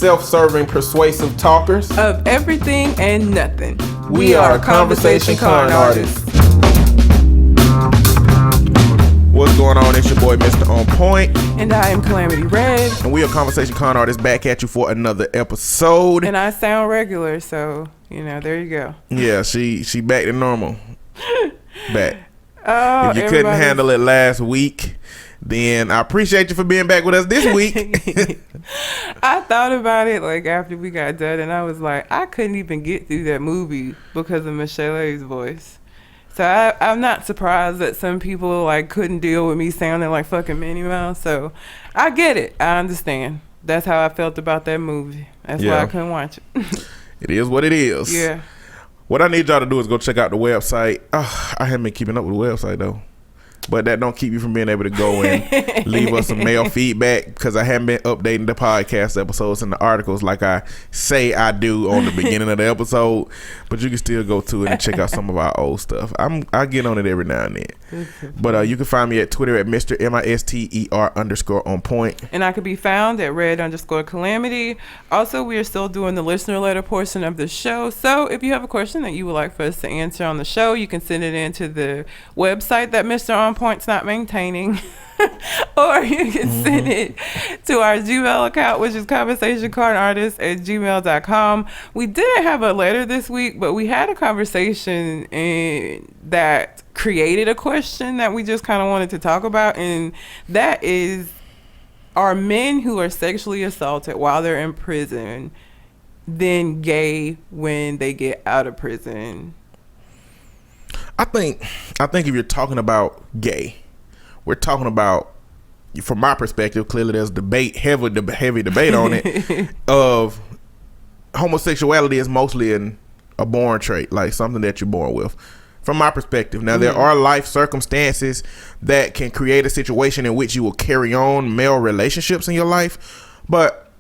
self-serving, persuasive talkers of everything and nothing. We are Conversation Con Artists. What's going on? It's your boy, Mr. On Point. And I am Calamity Red. And we are Conversation Con Artists, back at you for another episode. And I sound regular, so, there you go. Yeah, she back to normal. Back. Oh, if you couldn't handle it last week, then I appreciate you for being back with us this week. I thought about it after we got done, and I was like, I couldn't even get through that movie because of Michelle's voice. So I'm not surprised that some people couldn't deal with me sounding like fucking Minnie Mouse. So I get it. I understand. That's how I felt about that movie. That's why I couldn't watch it. It is what it is. Yeah. What I need y'all to do is go check out the website. I haven't been keeping up with the website though. But that don't keep you from being able to go and leave us some mail feedback, because I haven't been updating the podcast episodes and the articles like I say I do on the beginning of the episode. But you can still go to it and check out some of our old stuff. I get on it every now and then. But you can find me at Twitter at Mr. MISTER_on-point. And I could be found at Red_Calamity. Also, we are still doing the listener letter portion of the show. So if you have a question that you would like for us to answer on the show, you can send it in to the website that Mr. On Point's not maintaining. Or you can send it to our Gmail account, which is conversationconartists@gmail.com. We didn't have a letter this week, but we had a conversation that created a question that we just kind of wanted to talk about, and that is, are men who are sexually assaulted while they're in prison then gay when they get out of prison? I think if you're talking about gay, we're talking about, from my perspective, clearly there's heavy debate on it, of homosexuality is mostly a born trait, like something that you're born with. From my perspective. Now, there are life circumstances that can create a situation in which you will carry on male relationships in your life, but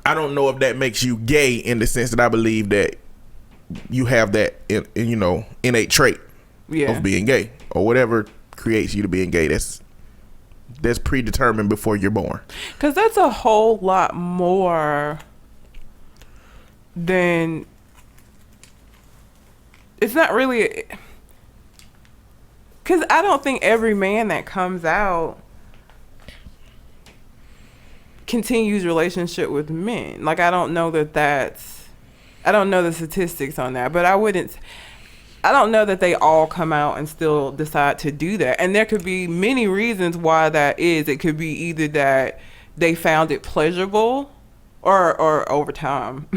I don't know if that makes you gay, in the sense that I believe that you have that innate trait of being gay, or whatever creates you to being gay. That's predetermined before you're born. Because that's a whole lot more than, it's not really, because I don't think every man that comes out continues relationship with men. I don't know I don't know the statistics on that, but I don't know that they all come out and still decide to do that. And there could be many reasons why that is. It could be either that they found it pleasurable, or over time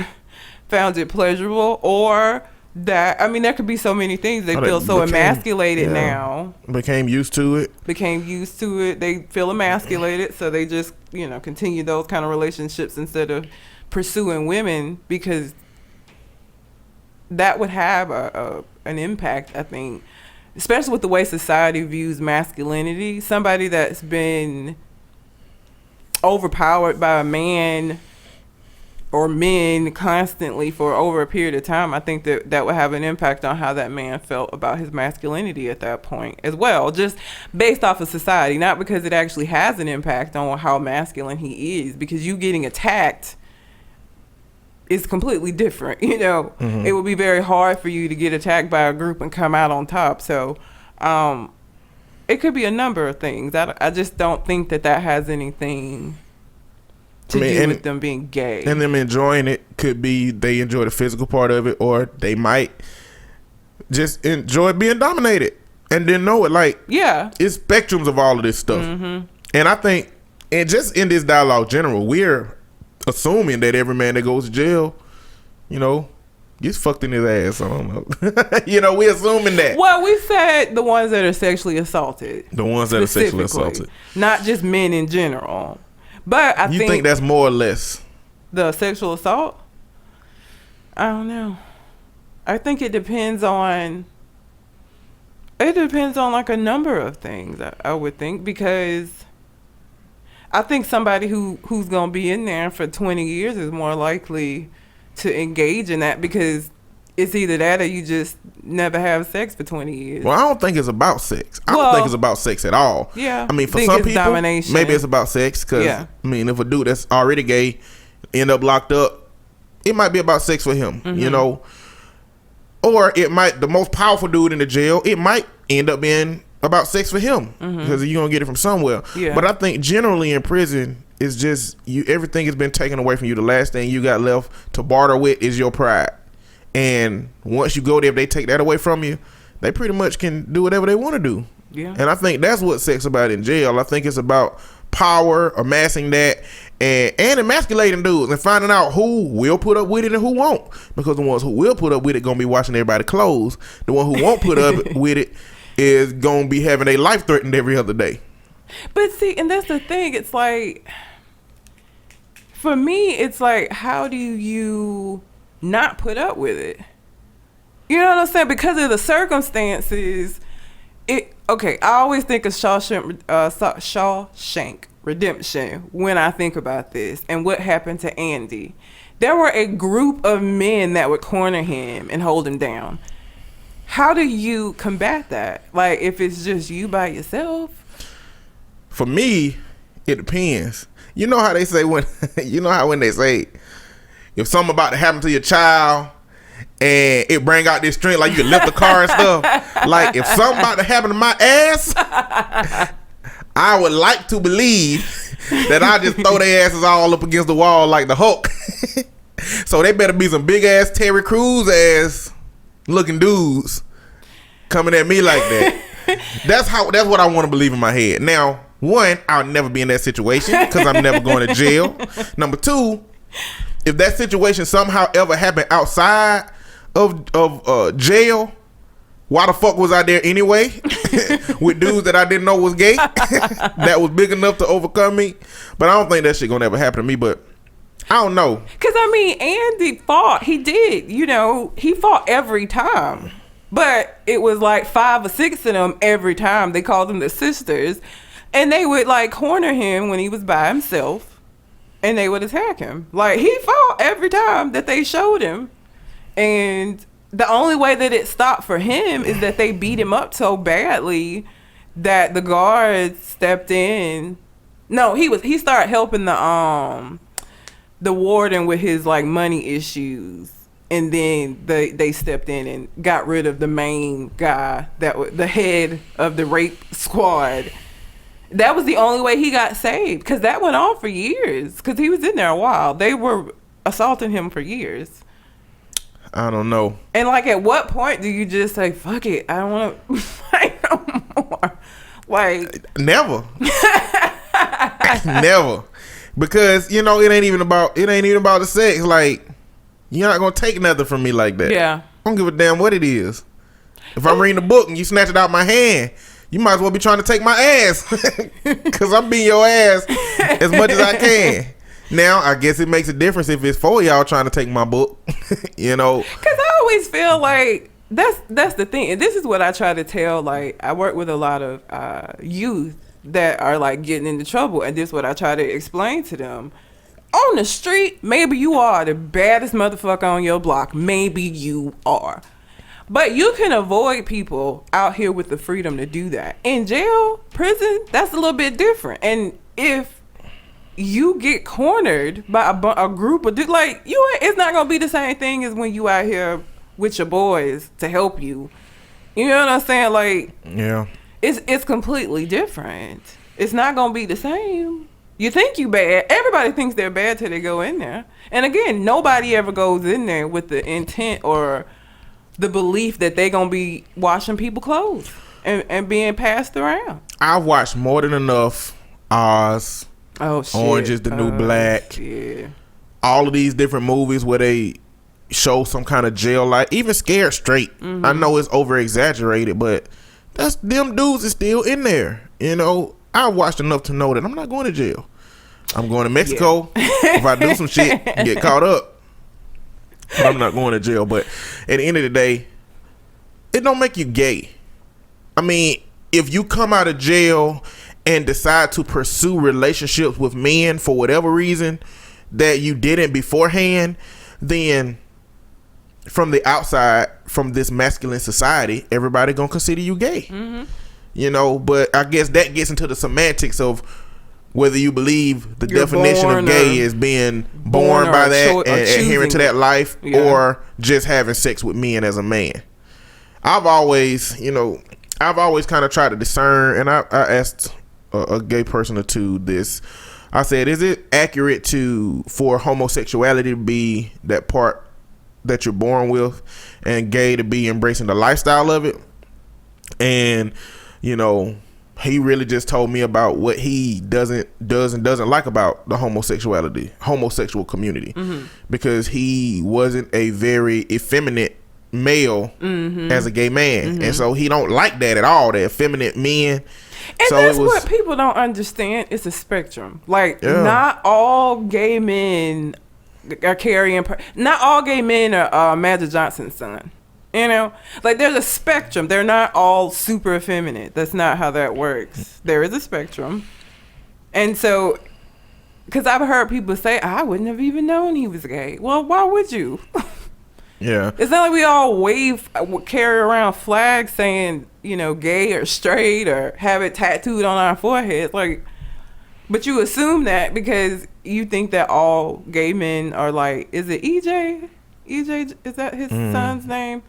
found it pleasurable, or that, there could be so many things. They feel so emasculated now. Became used to it. They feel emasculated, so they just, continue those kind of relationships instead of pursuing women, because that would have an impact, I think, especially with the way society views masculinity. Somebody that's been overpowered by a man or men constantly for over a period of time, I think that would have an impact on how that man felt about his masculinity at that point as well, just based off of society, not because it actually has an impact on how masculine he is, because you getting attacked is completely different. It would be very hard for you to get attacked by a group and come out on top. So it could be a number of things. I just don't think that has anything to do with them being gay. And them enjoying it could be they enjoy the physical part of it, or they might just enjoy being dominated and didn't know it. It's spectrums of all of this stuff. And I think, and just in this dialogue general, we're assuming that every man that goes to jail, gets fucked in his ass. I don't know. We're assuming that. Well, we said the ones that are sexually assaulted. The ones that are sexually assaulted. Not just men in general. But I think that's more or less the sexual assault? I don't know. I think it depends on a number of things, I would think, because I think somebody who's going to be in there for 20 years is more likely to engage in that, because it's either that or you just never have sex for 20 years. Well, I don't think it's about sex. I don't think it's about sex at all. Yeah. For some people, domination. Maybe it's about sex, because, if a dude that's already gay end up locked up, it might be about sex for him, Mm-hmm. you know. Or it might, the most powerful dude in the jail, it might end up being about sex for him, because you're gonna get it from somewhere. Yeah. But I think generally in prison, it's just everything has been taken away from you. The last thing you got left to barter with is your pride. And once you go there, if they take that away from you, they pretty much can do whatever they want to do. Yeah. And I think that's what sex about in jail. I think it's about power, amassing that, and emasculating dudes, and finding out who will put up with it and who won't. Because the ones who will put up with it gonna be watching everybody clothes. The one who won't put up with it is gonna be having their life threatened every other day. But see, and that's the thing. It's like, for me, it's like, how do you not put up with it? You know what I'm saying? Because of the circumstances. Okay, I always think of Shawshank Redemption when I think about this and what happened to Andy. There were a group of men that would corner him and hold him down. How do you combat that? Like, if it's just you by yourself? For me, it depends. You know how they say when they say if something about to happen to your child and it bring out this strength, like you can lift the car and stuff. Like, if something about to happen to my ass, I would like to believe that I just throw their asses all up against the wall like the Hulk. So they better be some big ass Terry Crews ass looking dudes coming at me like that. That's what I want to believe in my head. Now, one, I'll never be in that situation because I'm never going to jail. Number two, if that situation somehow ever happened outside of jail, why the fuck was I there anyway? With dudes that I didn't know was gay that was big enough to overcome me. But I don't think that shit gonna ever happen to me. But I don't know, because I mean, Andy fought. He did, he fought every time, but it was like 5 or 6 of them every time. They called them the sisters, and they would like corner him when he was by himself, and they would attack him. Like, he fought every time that they showed him. And the only way that it stopped for him is that they beat him up so badly that the guards stepped in. No, he started helping the warden with his like money issues, and then they stepped in and got rid of the main guy that was the head of the rape squad. That was the only way he got saved, because that went on for years, because he was in there a while. They were assaulting him for years. I don't know. And like, at what point do you just say, fuck it, I don't want to fight no more? Like, never. Never. Because it ain't even about the sex. Like, you're not gonna take nothing from me like that. Yeah. I don't give a damn what it is. If I'm reading a book and you snatch it out my hand, you might as well be trying to take my ass. Because I'm beating your ass as much as I can. Now, I guess it makes a difference if it's 4 of y'all trying to take my book. Because I always feel like that's the thing. And this is what I try to tell. Like, I work with a lot of youth that are like getting into trouble, and this is what I try to explain to them. On the street, maybe you are the baddest motherfucker on your block. Maybe you are. But you can avoid people out here with the freedom to do that. In jail, prison, that's a little bit different. And if you get cornered by a group of dudes, like, it's not gonna be the same thing as when you out here with your boys to help you. You know what I'm saying? Like, yeah, it's completely different. It's not gonna be the same. You think you bad. Everybody thinks they're bad till they go in there. And again, nobody ever goes in there with the intent or the belief that they gonna be washing people's clothes and being passed around. I've watched more than enough Oz. Oh shit. Orange is the New Black. Yeah. All of these different movies where they show some kind of jail life. Even Scared Straight. Mm-hmm. I know it's over exaggerated, but that's them dudes is still in there. I watched enough to know that I'm not going to jail. I'm going to Mexico. Yeah. If I do some shit, get caught up. But I'm not going to jail. But at the end of the day, it don't make you gay. I mean, if you come out of jail and decide to pursue relationships with men for whatever reason that you didn't beforehand, then from the outside, from this masculine society, everybody gonna consider you gay. Mm-hmm. But I guess that gets into the semantics of whether you believe the You're definition of gay is being born by that and adhering to that life, or just having sex with men as a man. I've always kind of tried to discern, and I asked a gay person or two this. I said, is it accurate for homosexuality to be that part that you're born with, and gay to be embracing the lifestyle of it? And he really just told me about what he does and doesn't like about the homosexual community, because he wasn't a very effeminate male as a gay man, and so he don't like that at all, the effeminate men. And so that's what people don't understand. It's a spectrum. Like, not all gay men are carrying. Not all gay men are Magic Johnson's son. Like, there's a spectrum. They're not all super effeminate. That's not how that works. There is a spectrum. And so, because I've heard people say, I wouldn't have even known he was gay. Well, why would you? Yeah. It's not like we all carry around flags saying, gay or straight, or have it tattooed on our forehead. Like, but you assume that because you think that all gay men are like, is it EJ? EJ, is that his son's name?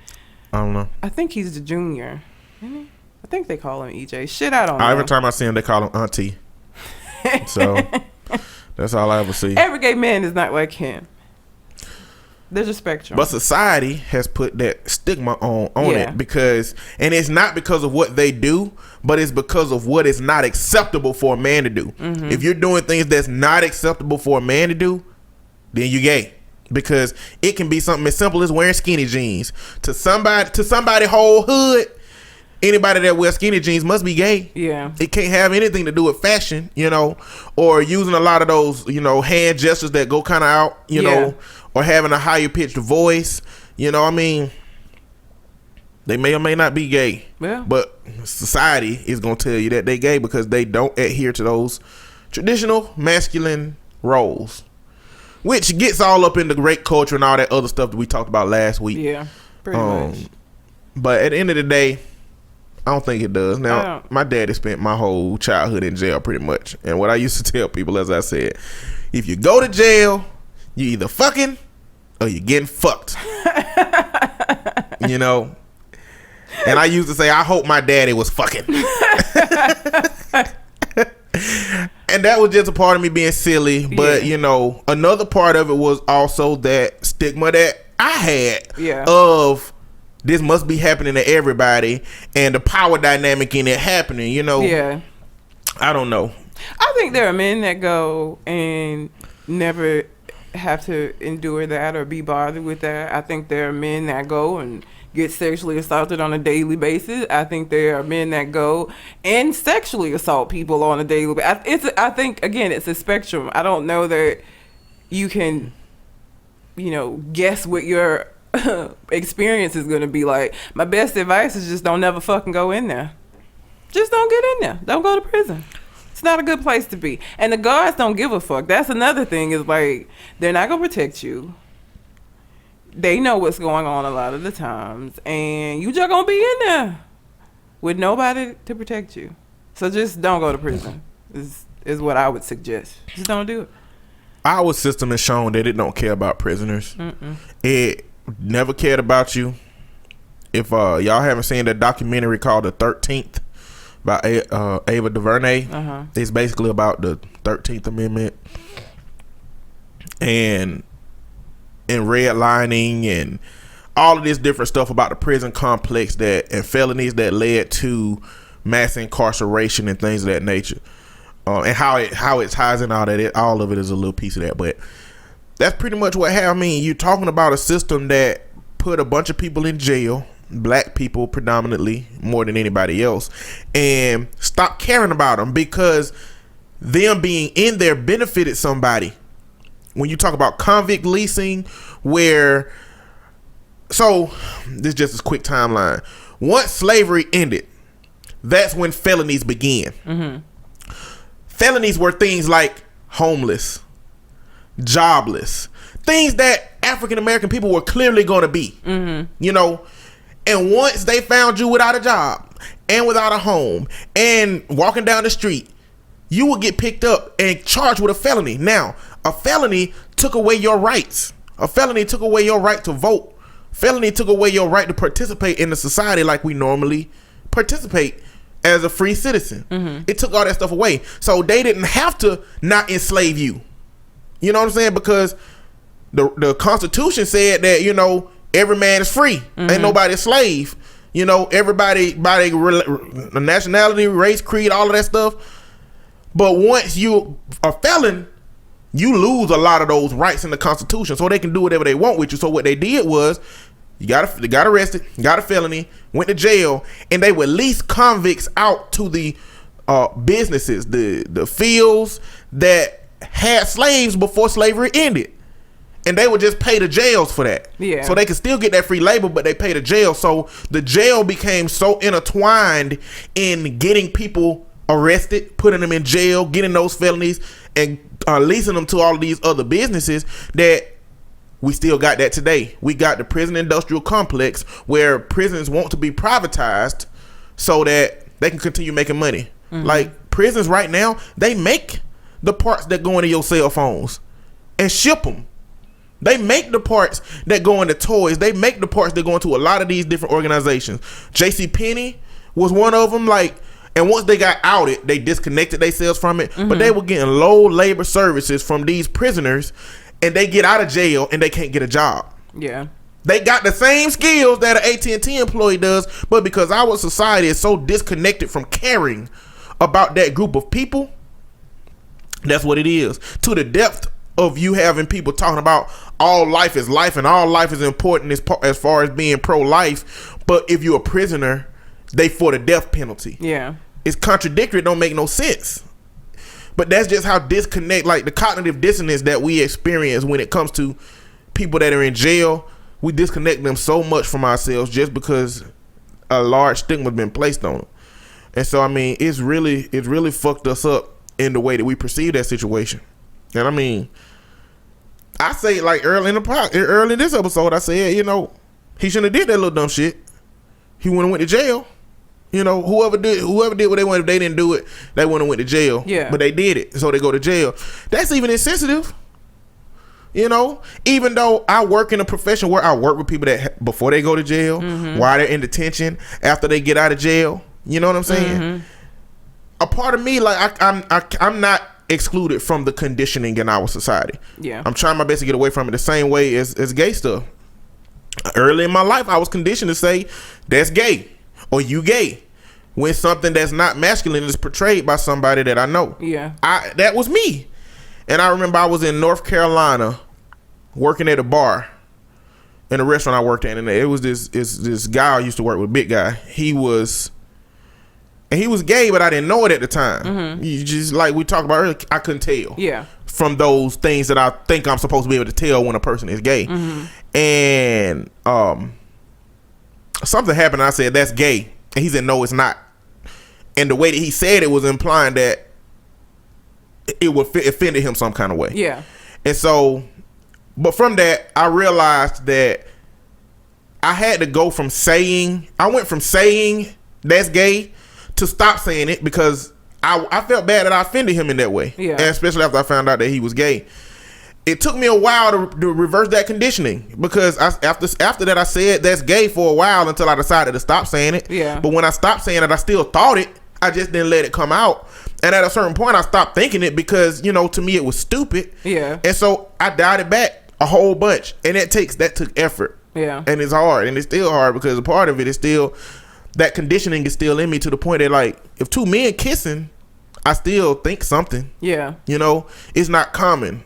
I don't know. I think he's the junior. I think they call him EJ. Shit, I don't know. Every time I see him, they call him Auntie. So that's all I ever see. Every gay man is not like him. There's a spectrum. But society has put that stigma on it, because, and it's not because of what they do, but it's because of what is not acceptable for a man to do. If you're doing things that's not acceptable for a man to do, then you're gay. Because it can be something as simple as wearing skinny jeans. To somebody whole hood, anybody that wears skinny jeans must be gay. Yeah. It can't have anything to do with fashion, or using a lot of those, hand gestures that go kind of out, or having a higher pitched voice. They may or may not be gay. Yeah. But society is going to tell you that they gay because they don't adhere to those traditional masculine roles. Which gets all up in the rape culture and all that other stuff that we talked about last week. Yeah, pretty much. But at the end of the day, I don't think it does. Now, my daddy spent my whole childhood in jail pretty much. And what I used to tell people, as I said, if you go to jail, you either fucking or you're getting fucked. And I used to say, I hope my daddy was fucking. And that was just a part of me being silly. But, another part of it was also that stigma that I had of this must be happening to everybody, and the power dynamic in it happening, Yeah. I don't know. I think there are men that go and never have to endure that or be bothered with that. I think there are men that go and get sexually assaulted on a daily basis. I think there are men that go and sexually assault people on a daily basis. I think, again, it's a spectrum. I don't know that you can, guess what your experience is going to be like. My best advice is just don't never fucking go in there. Just don't get in there. Don't go to prison. It's not a good place to be. And the guards don't give a fuck. That's another thing, is like, they're not going to protect you. They know what's going on a lot of the times, and you just gonna be in there with nobody to protect you. So just don't go to prison is what I would suggest. Just don't do it. Our system has shown that it don't care about prisoners. It never cared about you. If y'all haven't seen that documentary called The 13th by Ava DuVernay, it's basically about the 13th Amendment and redlining and all of this different stuff about the prison complex and felonies that led to mass incarceration and things of that nature, and how it ties in all that. All of it is a little piece of that, but that's pretty much what happened. I mean, you're talking about a system that put a bunch of people in jail, black people predominantly, more than anybody else, and stopped caring about them because them being in there benefited somebody. When you talk about convict leasing, so this is just a quick timeline. Once slavery ended, that's when felonies began. Felonies were things like homeless, jobless, things that African American people were clearly going to be, And once they found you without a job and without a home and walking down the street, you would get picked up and charged with a felony. Now, a felony took away your rights. A felony took away your right to vote. Felony took away your right to participate in the society like we normally participate as a free citizen. It took all that stuff away. So they didn't have to not enslave you. You know what I'm saying? Because the Constitution said that, you know, every man is free. Ain't nobody a slave. You know, everybody by the nationality, race, creed, all of that stuff. But once you a felon, you lose a lot of those rights in the Constitution. So they can do whatever they want with you. So what they did was, they got arrested, got a felony, went to jail, and they would lease convicts out to the businesses, the fields that had slaves before slavery ended. And they would just pay the jails for that. Yeah. So they could still get that free labor, but they pay the jail. So the jail became so intertwined in getting people arrested, putting them in jail, getting those felonies, and leasing them to all of these other businesses that we still got that today. We got the prison industrial complex where prisons want to be privatized so that they can continue making money. Like prisons right now, they make the parts that go into your cell phones and ship them. They make the parts that go into toys. They make the parts that go into a lot of these different organizations. JCPenney was one of them. Like, and once they got outed, they disconnected themselves from it. But they were getting low labor services from these prisoners, and they get out of jail and they can't get a job. Yeah. They got the same skills that an AT&T employee does, but because our society is so disconnected from caring about that group of people, that's what it is. To the depth of you having people talking about all life is life and all life is important as far as being pro-life, but if you're a prisoner, they for the death penalty. Yeah. It's contradictory. It don't make no sense. But that's just how like the cognitive dissonance that we experience when it comes to people that are in jail. We disconnect them so much from ourselves just because a large stigma has been placed on them. And so, I mean, it's really fucked us up in the way that we perceive that situation. And I mean, I say, like early in this episode, I said, you know, he shouldn't have did that little dumb shit. He wouldn't have went to jail. You know, whoever did what they wanted, if they didn't do it, they wouldn't have went to jail. Yeah. But they did it, so they go to jail. That's even insensitive. You know, even though I work in a profession where I work with people that before they go to jail, while they're in detention, after they get out of jail. You know what I'm saying? A part of me, like I'm not excluded from the conditioning in our society. Yeah. I'm trying my best to get away from it the same way as gay stuff. Early in my life, I was conditioned to say, that's gay. Or you gay when something that's not masculine is portrayed by somebody that I know. Yeah. That was me. And I remember I was in North Carolina working at a bar in a restaurant I worked in, and it was this guy I used to work with, big guy. He was gay, but I didn't know it at the time. You just, like we talked about earlier, I couldn't tell. Yeah. From those things that I think I'm supposed to be able to tell when a person is gay. And something happened, and I said, that's gay. And he said, no, it's not. And the way that he said it was implying that it would offended him some kind of way. Yeah. And so, but from that, I realized that I had to go from saying, I went from saying that's gay to stop saying it because I felt bad that I offended him in that way. Yeah. And especially after I found out that he was gay. It took me a while to reverse that conditioning because after that I said that's gay for a while until I decided to stop saying it. Yeah. But when I stopped saying it, I still thought it. I just didn't let it come out. And at a certain point, I stopped thinking it because, you know, to me it was stupid. Yeah. And so I dialed it back a whole bunch, and that took effort. Yeah. And it's hard, and it's still hard because a part of it is still that conditioning is still in me to the point that, like, if two men kissing, I still think something. Yeah. You know, it's not common.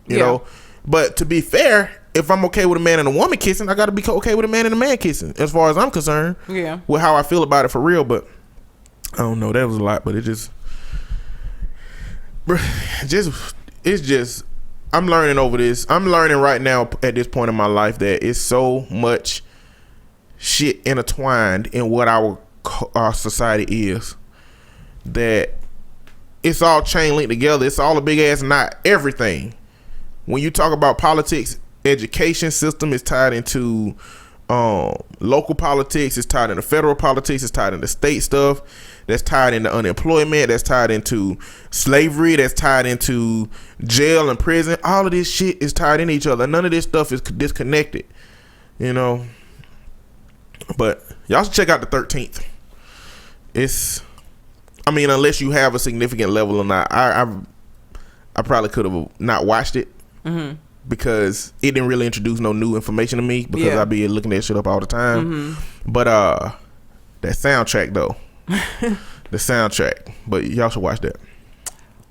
You know, but to be fair, if I'm okay with a man and a woman kissing, I got to be okay with a man and a man kissing, as far as I'm concerned. Yeah. With how I feel about it for real, but I don't know. That was a lot, but it just it's just. I'm learning over this. I'm learning right now at this point in my life that it's so much shit intertwined in what our society is that it's all chain linked together. It's all a big ass knot. Everything. When you talk about politics, education system is tied into local politics. It's tied into federal politics. It's tied into state stuff. that's tied into unemployment, that's tied into slavery, that's tied into jail and prison. All of this shit is tied into each other. None of this stuff is disconnected, you know. But y'all should check out the 13th. It's, I mean, unless you have a significant level or not, I probably could have not watched it because it didn't really introduce no new information to me because I be looking that shit up all the time. But that soundtrack though, the soundtrack. But y'all should watch that.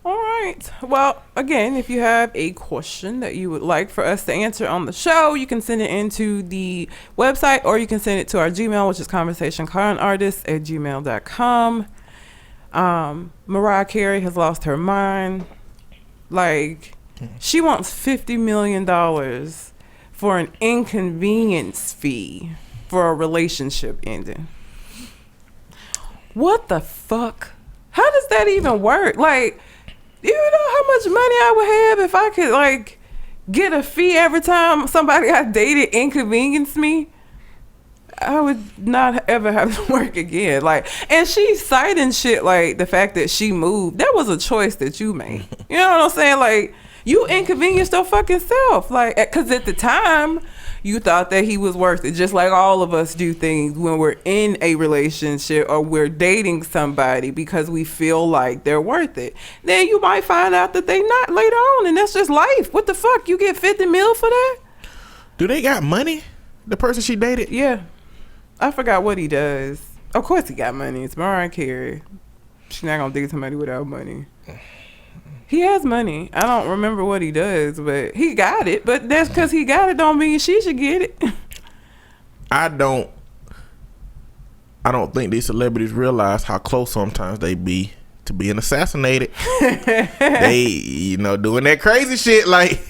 All right. Well, again, if you have a question that you would like for us to answer on the show, you can send it into the website or you can send it to our Gmail, which is conversationconartists@gmail.com. Mariah Carey has lost her mind. Like, she wants $50 million for an inconvenience fee for a relationship ending. What the fuck? How does that even work? Like, do you know how much money I would have if I could, like, get a fee every time somebody I dated inconvenienced me? I would not ever have to work again. Like, and she's citing shit like the fact that she moved. That was a choice that you made. You know what I'm saying? Like, you inconvenienced your fucking self. Like, because at the time, you thought that he was worth it. Just like all of us do things when we're in a relationship or we're dating somebody because we feel like they're worth it. Then you might find out that they not later on, and that's just life. What the fuck? You get 50 mil for that? Do they got money? The person she dated? Yeah. I forgot what he does. Of course he got money. It's Mariah Carey. She's not gonna date somebody without money. He has money. I don't remember what he does, but he got it. But that's because he got it don't mean she should get it. I don't think these celebrities realize how close sometimes they be to being assassinated. They, you know, doing that crazy shit. Like,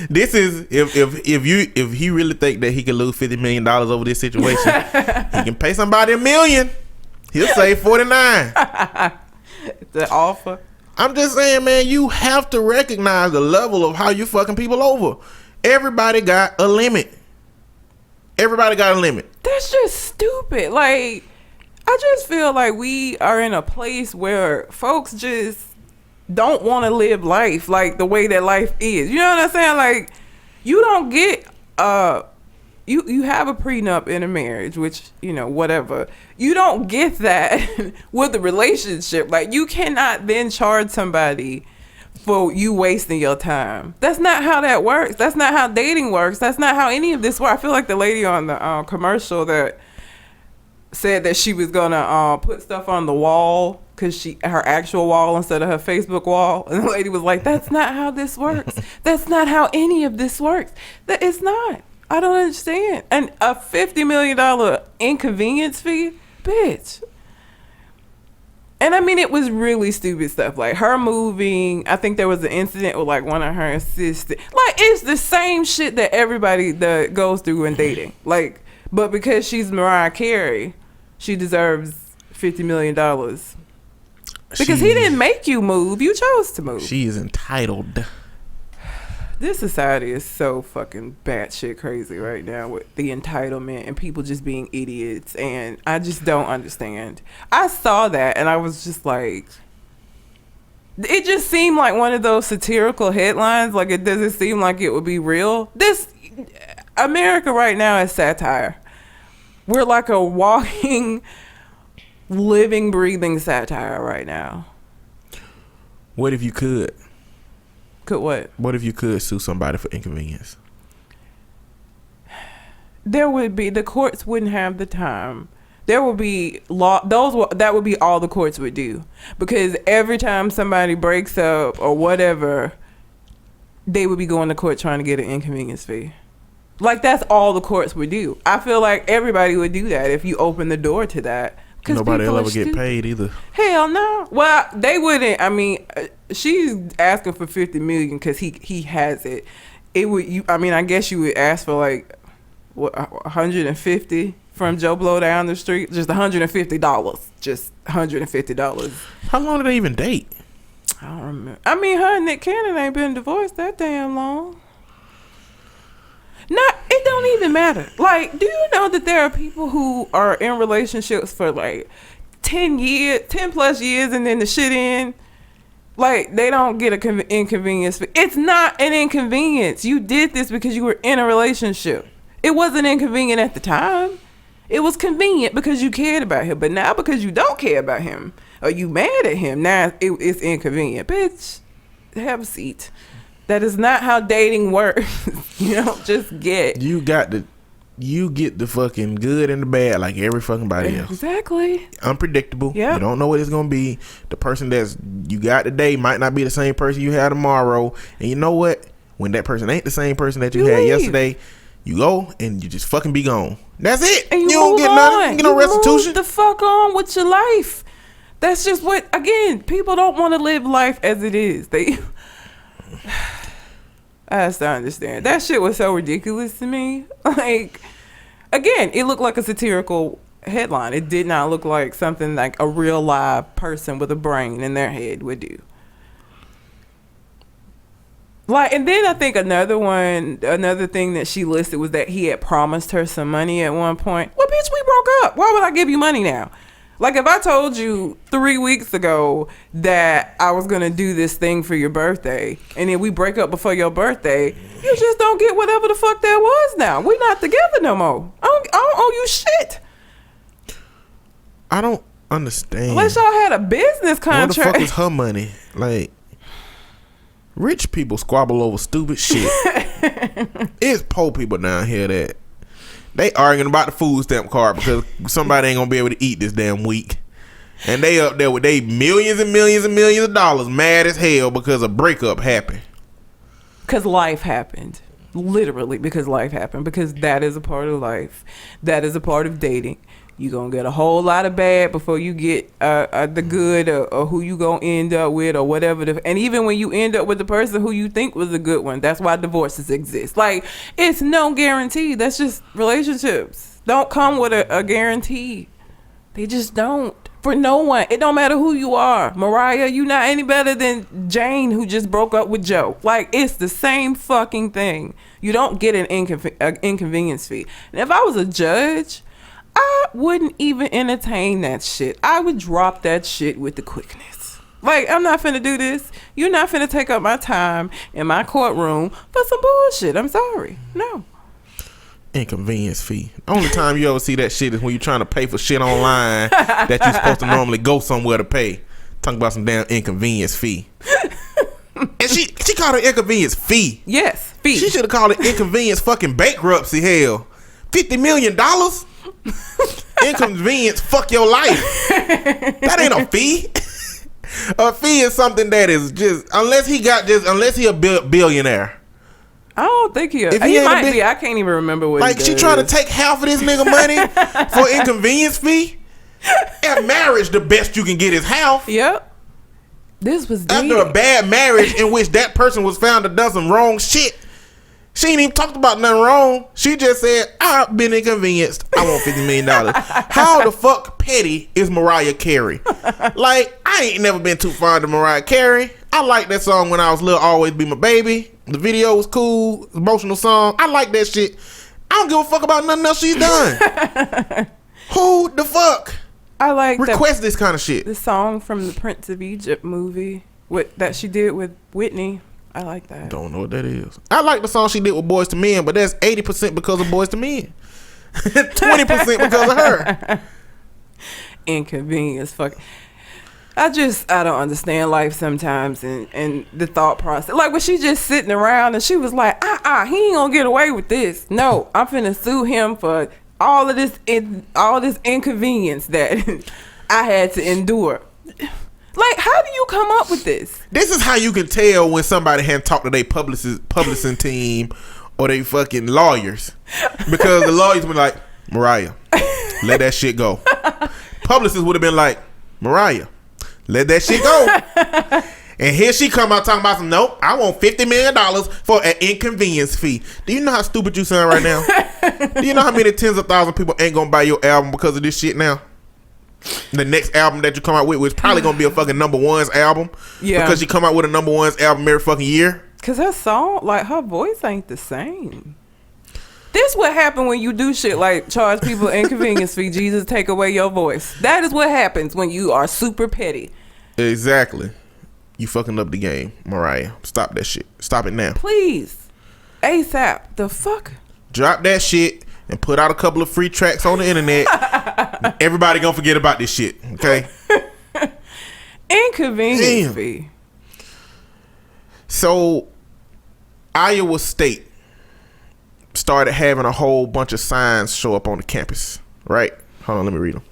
this is if he really think that he can lose $50 million over this situation, he can pay somebody $1 million. He'll save 49. The offer. I'm just saying, man, you have to recognize the level of how you fucking people over. Everybody got a limit. Everybody got a limit. That's just stupid. Like, I just feel like we are in a place where folks just don't want to live life like the way that life is. You know what I'm saying? Like, you don't get you have a prenup in a marriage, which, you know, whatever. You don't get that with a relationship. Like, you cannot then charge somebody for you wasting your time. That's not how that works. That's not how dating works. That's not how any of this works. I feel like the lady on the commercial that said that she was gonna put stuff on the wall because her actual wall instead of her Facebook wall, and the lady was like, "That's not how this works. That's not how any of this works. That it's not. I don't understand." And a $50 million inconvenience fee, bitch. And I mean, it was really stupid stuff, like her moving. I think there was an incident with like one of her assistants. Like, it's the same shit that everybody that goes through when dating. Like, but because she's Mariah Carey, she deserves $50 million. Because he didn't make you move. You chose to move. She is entitled. This society is so fucking batshit crazy right now with the entitlement and people just being idiots, and I just don't understand. I saw that and I was just like, it just seemed like one of those satirical headlines. Like, it doesn't seem like it would be real. This America right now is satire. We're like a walking, living, breathing satire right now. What if you could? Could what? What if you could sue somebody for inconvenience? There would be, the courts wouldn't have the time. There would be law. That would be all the courts would do, because every time somebody breaks up or whatever, they would be going to court trying to get an inconvenience fee. Like, that's all the courts would do. I feel like everybody would do that if you open the door to that. Nobody will ever get paid either. Hell no. Well, they wouldn't. I mean, she's asking for $50 million because he has it. It would. I mean, I guess you would ask for like what, 150 from Joe Blow down the street. Just $150. Just $150. How long did they even date? I don't remember. I mean, her and Nick Cannon ain't been divorced that damn long. It don't even matter. Like, do you know that there are people who are in relationships for like 10 10 plus years and then the shit in, like, they don't get a inconvenience. It's not an inconvenience. You did this because you were in a relationship. It wasn't inconvenient at the time. It was convenient because you cared about him. But now because you don't care about him or you mad at him, now it's inconvenient. Bitch, have a seat. That is not how dating works. You don't just get. You get the fucking good and the bad like every fucking body else. Exactly. Unpredictable. Yeah. You don't know what it's gonna be. The person that's you got today might not be the same person you had tomorrow. And you know what? When that person ain't the same person that you had yesterday, you go and you just fucking be gone. That's it. And you don't get nothing. You get no restitution. Move the fuck on with your life. That's just what. Again, people don't want to live life as it is. I have to understand. That shit was so ridiculous to me. Like, again, it looked like a satirical headline. It did not look like something like a real live person with a brain in their head would do. Like, and then I think another thing that she listed was that he had promised her some money at one point. Well, bitch, we broke up. Why would I give you money now? Like, if I told you 3 weeks ago that I was going to do this thing for your birthday, and then we break up before your birthday, you just don't get whatever the fuck that was now. We not together no more. I don't owe you shit. I don't understand. Unless y'all had a business contract. What the fuck is her money? Like, rich people squabble over stupid shit. It's poor people down here that they arguing about the food stamp card because somebody ain't gonna be able to eat this damn week. And they up there with they millions and millions and millions of dollars mad as hell because a breakup happened. Because life happened. Literally because life happened. Because that is a part of life. That is a part of dating. You gonna get a whole lot of bad before you get the good or who you gonna end up with or whatever. And even when you end up with the person who you think was a good one, that's why divorces exist. Like, it's no guarantee. That's just relationships. Don't come with a guarantee. They just don't. For no one. It don't matter who you are. Mariah, you not any better than Jane who just broke up with Joe. Like, it's the same fucking thing. You don't get an inconvenience fee. And if I was a judge, I wouldn't even entertain that shit. I would drop that shit with the quickness. Like, I'm not finna do this. You're not finna take up my time in my courtroom for some bullshit. I'm sorry. No. Inconvenience fee. The only time you ever see that shit is when you're trying to pay for shit online that you're supposed to normally go somewhere to pay. Talking about some damn inconvenience fee. And she called it inconvenience fee. Yes, fee. She should have called it inconvenience fucking bankruptcy hell. $50 million? Inconvenience fuck your life. That ain't a fee. A fee is something that is just unless he a billionaire. I don't think he might be. I can't even remember what. Like, she trying to take half of this nigga money for inconvenience fee. At marriage, the best you can get is half. Yep. This was dating. After a bad marriage in which that person was found to done some wrong shit. She ain't even talked about nothing wrong. She just said, I've been inconvenienced. I want $50 million. How the fuck petty is Mariah Carey? Like, I ain't never been too fond of Mariah Carey. I liked that song when I was little, Always Be My Baby. The video was cool. Emotional song. I like that shit. I don't give a fuck about nothing else she's done. Who the fuck I like request this kind of shit? The song from the Prince of Egypt movie that she did with Whitney. I like that. Don't know what that is. I like the song she did with Boys to Men, but that's 80% because of Boys to Men. 20% because of her. Inconvenience. Fuck. I don't understand life sometimes and the thought process. Like, when she just sitting around and she was like, he ain't gonna get away with this. No, I'm finna sue him for all this inconvenience that I had to endure. Like, how do you come up with this? This is how you can tell when somebody hadn't talked to their publishing team or they fucking lawyers. Because the lawyers been like, Mariah, let that shit go. Publicists would have been like, Mariah, let that shit go. And here she come out talking about some, nope, I want $50 million for an inconvenience fee. Do you know how stupid you sound right now? Do you know how many tens of thousands of people ain't gonna buy your album because of this shit now? The next album that you come out with was probably gonna be a fucking number ones album. Yeah. Because you come out with a number ones album every fucking year. Cause her song, like, her voice ain't the same. This what happened when you do shit like charge people inconvenience fee. Jesus, take away your voice. That is what happens when you are super petty. Exactly. You fucking up the game, Mariah. Stop that shit. Stop it now. Please. ASAP. The fuck? Drop that shit and put out a couple of free tracks on the internet. Everybody gonna forget about this shit, okay? Inconvenience fee. So, Iowa State started having a whole bunch of signs show up on the campus, right? Hold on, let me read them.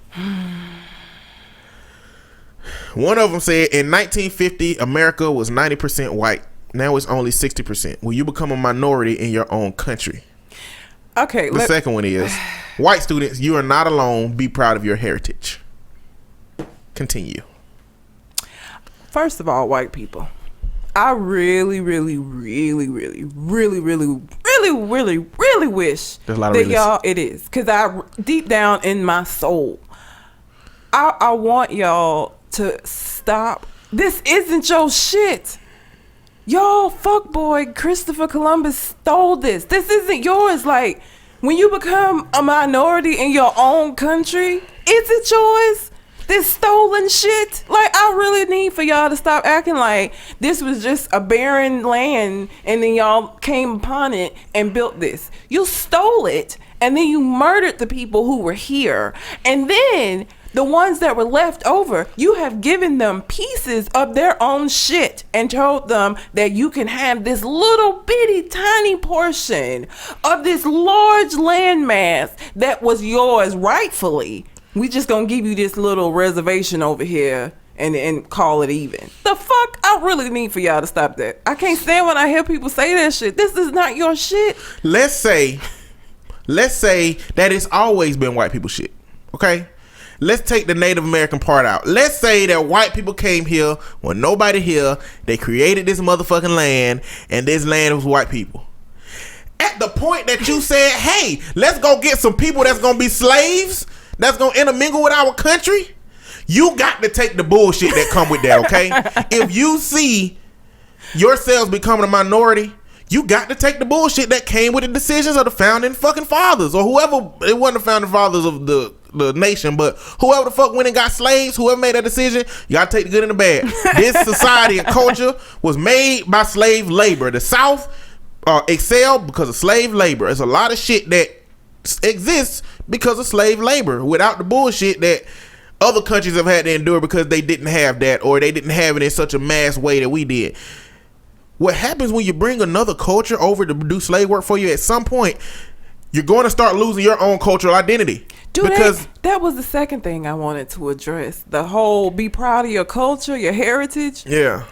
One of them said, in 1950, America was 90% white. Now it's only 60%. Will you become a minority in your own country? Okay. The second one is, white students, you are not alone. Be proud of your heritage. Continue. First of all, white people, I really wish There's a lot of that realist. y'all, it is, because I, deep down in my soul, I want y'all to stop. This isn't your shit. Y'all fuckboy Christopher Columbus stole this. This isn't yours. Like, when you become a minority in your own country, is it yours? This stolen shit. Like, I really need for y'all to stop acting like this was just a barren land and then y'all came upon it and built this. You stole it and then you murdered the people who were here. And then the ones that were left over, you have given them pieces of their own shit and told them that you can have this little bitty tiny portion of this large landmass that was yours rightfully. We just gonna give you this little reservation over here and call it even. The fuck? I really need for y'all to stop that. I can't stand when I hear people say that shit. This is not your shit. Let's say that it's always been white people shit. Okay? Let's take the Native American part out. Let's say that white people came here when nobody here. They created this motherfucking land, and this land was white people. At the point that you said, hey, let's go get some people that's gonna be slaves, that's gonna intermingle with our country, you got to take the bullshit that come with that, okay? If you see yourselves becoming a minority, you got to take the bullshit that came with the decisions of the founding fucking fathers, or whoever. It wasn't the founding fathers of the nation, but whoever the fuck went and got slaves, whoever made that decision, you gotta take the good and the bad. This society and culture was made by slave labor. The South excelled because of slave labor. There's a lot of shit that exists because of slave labor, without the bullshit that other countries have had to endure because they didn't have that, or they didn't have it in such a mass way that we did. What happens when you bring another culture over to do slave work for you, at some point you're going to start losing your own cultural identity. Because that was the second thing I wanted to address. The whole be proud of your culture, your heritage. Yeah.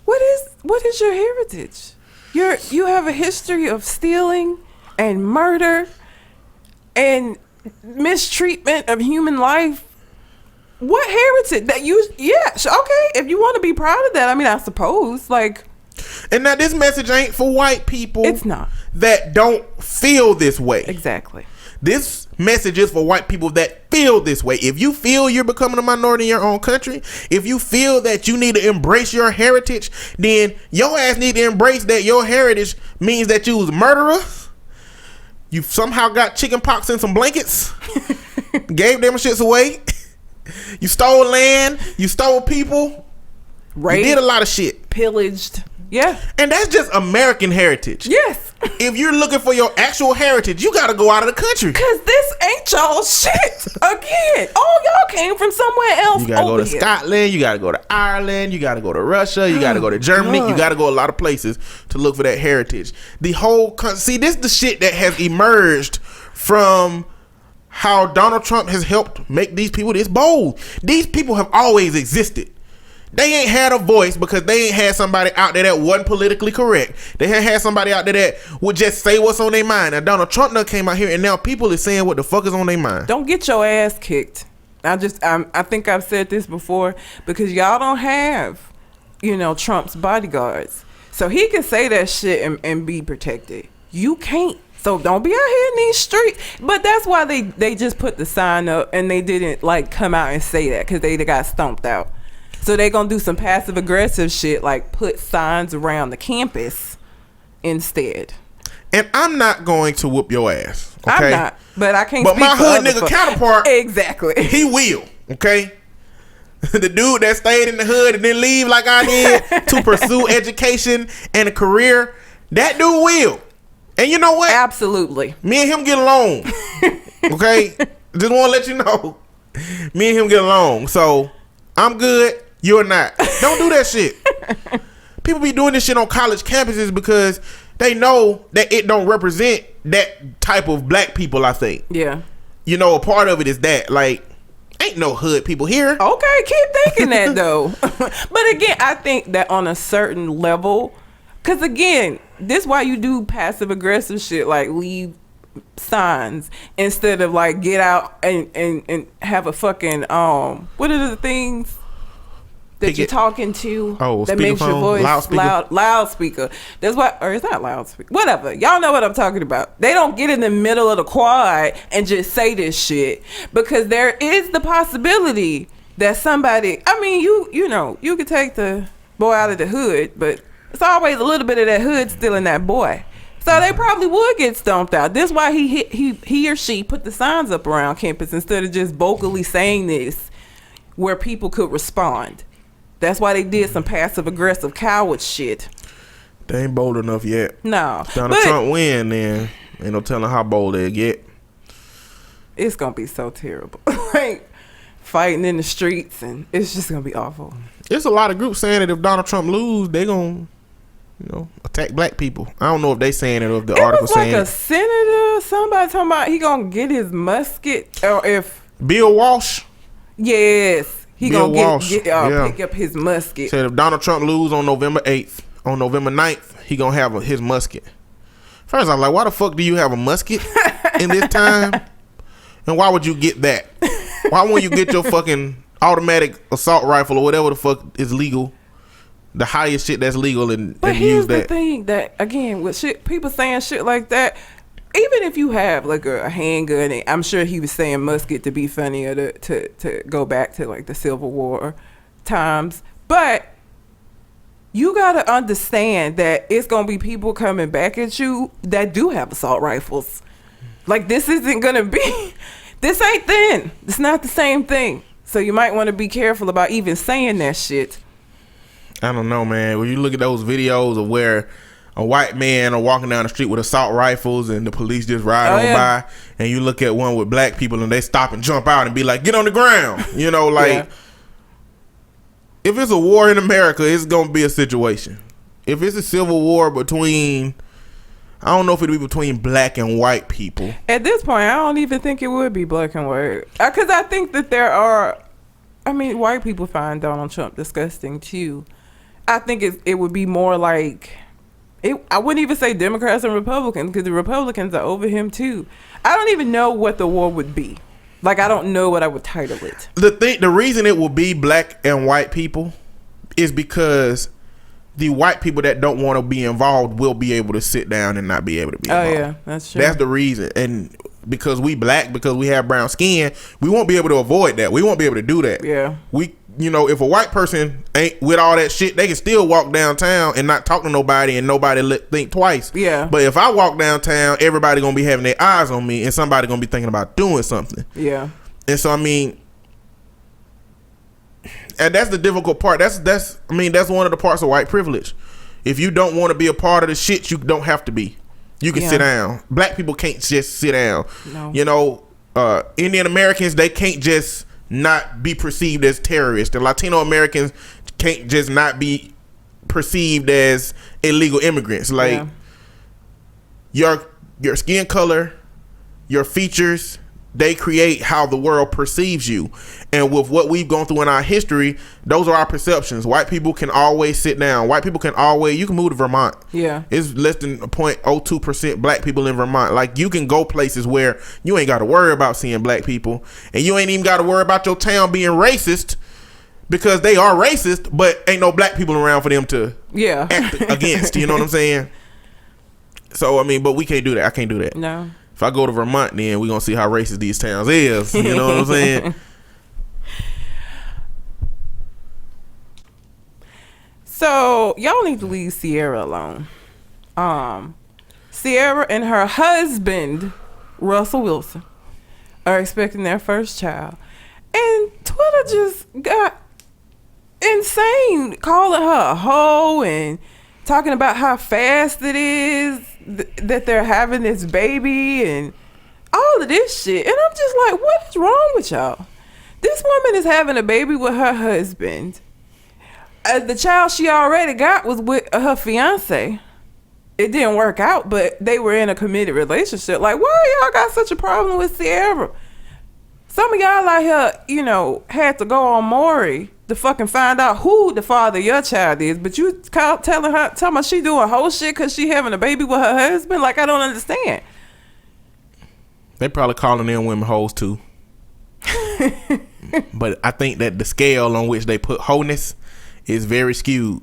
What is your heritage? You have a history of stealing and murder and mistreatment of human life. What heritage that you? Yeah, okay. If you want to be proud of that, I mean, I suppose. Like, and now this message ain't for white people. It's not. That don't feel this way. Exactly. This message is for white people that feel this way. If you feel you're becoming a minority in your own country, if you feel that you need to embrace your heritage, then your ass need to embrace that your heritage means that you was a murderer. You somehow got chicken pox in some blankets, gave them shits away. You stole land. You stole people. Right. You did a lot of shit. Pillaged. Yeah. And that's just American heritage. Yes. If you're looking for your actual heritage, you got to go out of the country. Because this ain't y'all shit. Again, all y'all came from somewhere else. You got to go to Scotland. You got to go to Ireland. You got to go to Russia. You got to go to Germany. God. You got to go a lot of places to look for that heritage. The whole, see, this is the shit that has emerged from how Donald Trump has helped make these people this bold. These people have always existed. They ain't had a voice because they ain't had somebody out there that wasn't politically correct. They had somebody out there that would just say what's on their mind. Now Donald Trump now came out here and now people is saying what the fuck is on their mind. Don't get your ass kicked. I think I've said this before, because y'all don't have, Trump's bodyguards. So he can say that shit and be protected. You can't. So don't be out here in these streets. But that's why they just put the sign up and they didn't come out and say that, because they got stomped out. So they gonna do some passive aggressive shit, like put signs around the campus instead. And I'm not going to whoop your ass. Okay? I'm not, but I can't. But speak my for hood other nigga folks. counterpart, exactly, he will. Okay. The dude that stayed in the hood and didn't leave like I did to pursue education and a career, that dude will. And you know what? Absolutely. Me and him get along. Okay? Just want to let you know. Me and him get along. So, I'm good. You're not. Don't do that shit. People be doing this shit on college campuses because they know that it don't represent that type of black people, I think. Yeah. You know, a part of it is that, like, ain't no hood people here. Okay, keep thinking that though. But again, I think that on a certain level, because again, this why you do passive aggressive shit, like leave signs instead of like get out and have a fucking what are the things that you're talking to that makes your voice loudspeaker. That's why, or it's not loudspeaker, whatever, y'all know what I'm talking about. They don't get in the middle of the quad and just say this shit, because there is the possibility that somebody, I mean, you know, you could take the boy out of the hood, but it's always a little bit of that hood still in that boy. So they probably would get stomped out. That's why he or she put the signs up around campus instead of just vocally saying this where people could respond. That's why they did some passive aggressive coward shit. They ain't bold enough yet. No. Donald Trump win, then ain't no telling how bold they get. It's gonna be so terrible. Like fighting in the streets, and it's just gonna be awful. There's a lot of groups saying that if Donald Trump lose, they gonna, you know, attack black people. I don't know if they saying it or if the article saying it. It was like a senator, somebody talking about he gonna get his musket, or if Bill Walsh. Yes. He Bill gonna Walsh, pick up his musket. Said if Donald Trump lose on November 8th, on November 9th, he gonna have his musket. First, I was like, why the fuck do you have a musket in this time? And why would you get that? Why won't you get your fucking automatic assault rifle or whatever the fuck is legal? The highest shit that's legal, and use that. But here's the thing that, again, with shit, people saying shit like that, even if you have like a handgun, and I'm sure he was saying musket to be funny or to go back to like the Civil War times, but you gotta understand that it's gonna be people coming back at you that do have assault rifles. Like, this isn't gonna be, this ain't then. It's not the same thing. So you might want to be careful about even saying that shit. I don't know, man. When you look at those videos of where a white man are walking down the street with assault rifles and the police just ride on by, and you look at one with black people and they stop and jump out and be like, get on the ground. You know, like, if it's a war in America, it's going to be a situation. If it's a civil war between, I don't know if it'll be between black and white people. At this point, I don't even think it would be black and white. Because I think that there are, I mean, white people find Donald Trump disgusting too. I think it would be more like, I wouldn't even say Democrats and Republicans, because the Republicans are over him too. I don't even know what the war would be. Like, I don't know what I would title it. The reason it will be black and white people is because the white people that don't want to be involved will be able to sit down and not be able to be involved. Oh yeah, that's true. That's the reason. And because we black, because we have brown skin, we won't be able to avoid that. We won't be able to do that. Yeah. You know, if a white person ain't with all that shit, they can still walk downtown and not talk to nobody and nobody think twice. Yeah. But if I walk downtown, everybody gonna be having their eyes on me and somebody gonna be thinking about doing something. Yeah. And so, I mean, and that's the difficult part. That's one of the parts of white privilege. If you don't want to be a part of the shit, you don't have to be. You can sit down. Black people can't just sit down. No. You know, Indian Americans, they can't just not be perceived as terrorists. The Latino Americans can't just not be perceived as illegal immigrants. Like, your skin color, your features, they create how the world perceives you. And with what we've gone through in our history, those are our perceptions. White people can always sit down. White people can always, you can move to Vermont. Yeah. It's less than 0.02% black people in Vermont. Like, you can go places where you ain't got to worry about seeing black people. And you ain't even got to worry about your town being racist, because they are racist, but ain't no black people around for them to act against. You know what I'm saying? So, I mean, but we can't do that. I can't do that. No. If I go to Vermont, then we're going to see how racist these towns is. You know what I'm saying? So, y'all need to leave Sierra alone. Ciara and her husband, Russell Wilson, are expecting their first child. And Twitter just got insane, calling her a hoe and talking about how fast it is that they're having this baby and all of this shit. And I'm just like, what is wrong with y'all? This woman is having a baby with her husband. The child she already got was with her fiance. It didn't work out, but they were in a committed relationship. Like, why y'all got such a problem with Ciara? Some of y'all out here, you know, had to go on Maury to fucking find out who the father of your child is, but you telling me she doing whole shit because she having a baby with her husband? Like, I don't understand. They probably calling them women hoes too. But I think that the scale on which they put wholeness is very skewed.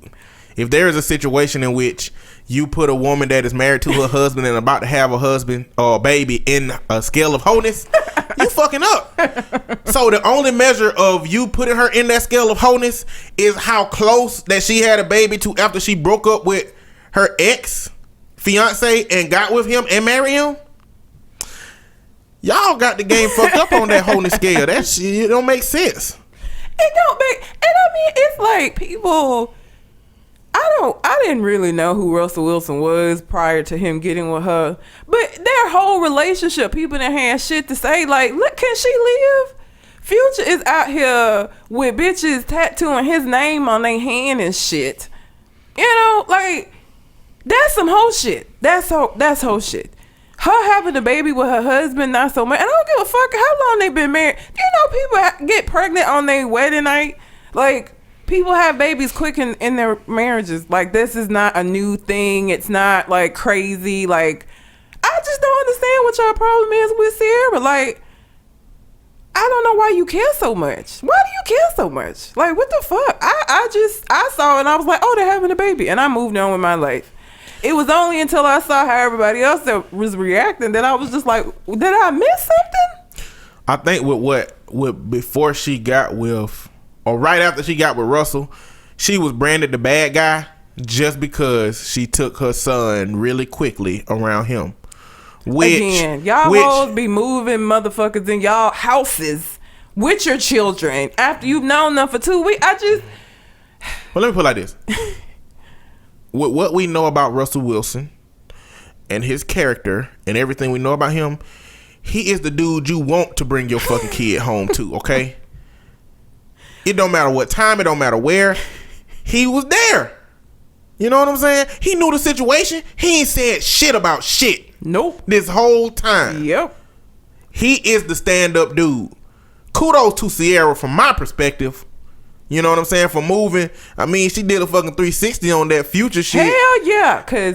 If there is a situation in which you put a woman that is married to her husband and about to have a husband or a baby in a scale of wholeness, you fucking up. So the only measure of you putting her in that scale of wholeness is how close that she had a baby to after she broke up with her ex fiance and got with him and married him. Y'all got the game fucked up on that wholeness scale. That shit, it don't make sense. It don't make, and I mean, it's like people, I didn't really know who Russell Wilson was prior to him getting with her, but their whole relationship, people that had shit to say, like, look, can she live? Future is out here with bitches tattooing his name on their hand and shit. You know, like, that's some whole shit. That's whole shit. Her having a baby with her husband, not so much. And I don't give a fuck how long they been married. Do you know people get pregnant on their wedding night? Like, people have babies quick in their marriages. Like, this is not a new thing. It's not, like, crazy. Like, I just don't understand what your problem is with Ciara. Like, I don't know why you care so much. Why do you care so much? Like, what the fuck? I saw it and I was like, oh, they're having a baby. And I moved on with my life. It was only until I saw how everybody else that was reacting that I was just like, did I miss something? I think with before she got with, or right after she got with Russell, she was branded the bad guy just because she took her son really quickly around him. Y'all hoes be moving motherfuckers in y'all houses with your children after you've known them for 2 weeks. Well, let me put it like this. With what we know about Russell Wilson and his character and everything we know about him, he is the dude you want to bring your fucking kid home to, okay? It don't matter what time, it don't matter where. He was there. You know what I'm saying? He knew the situation. He ain't said shit about shit. Nope. This whole time. Yep. He is the stand-up dude. Kudos to Ciara from my perspective. You know what I'm saying? For moving. I mean, she did a fucking 360 on that Future shit. Hell yeah. Because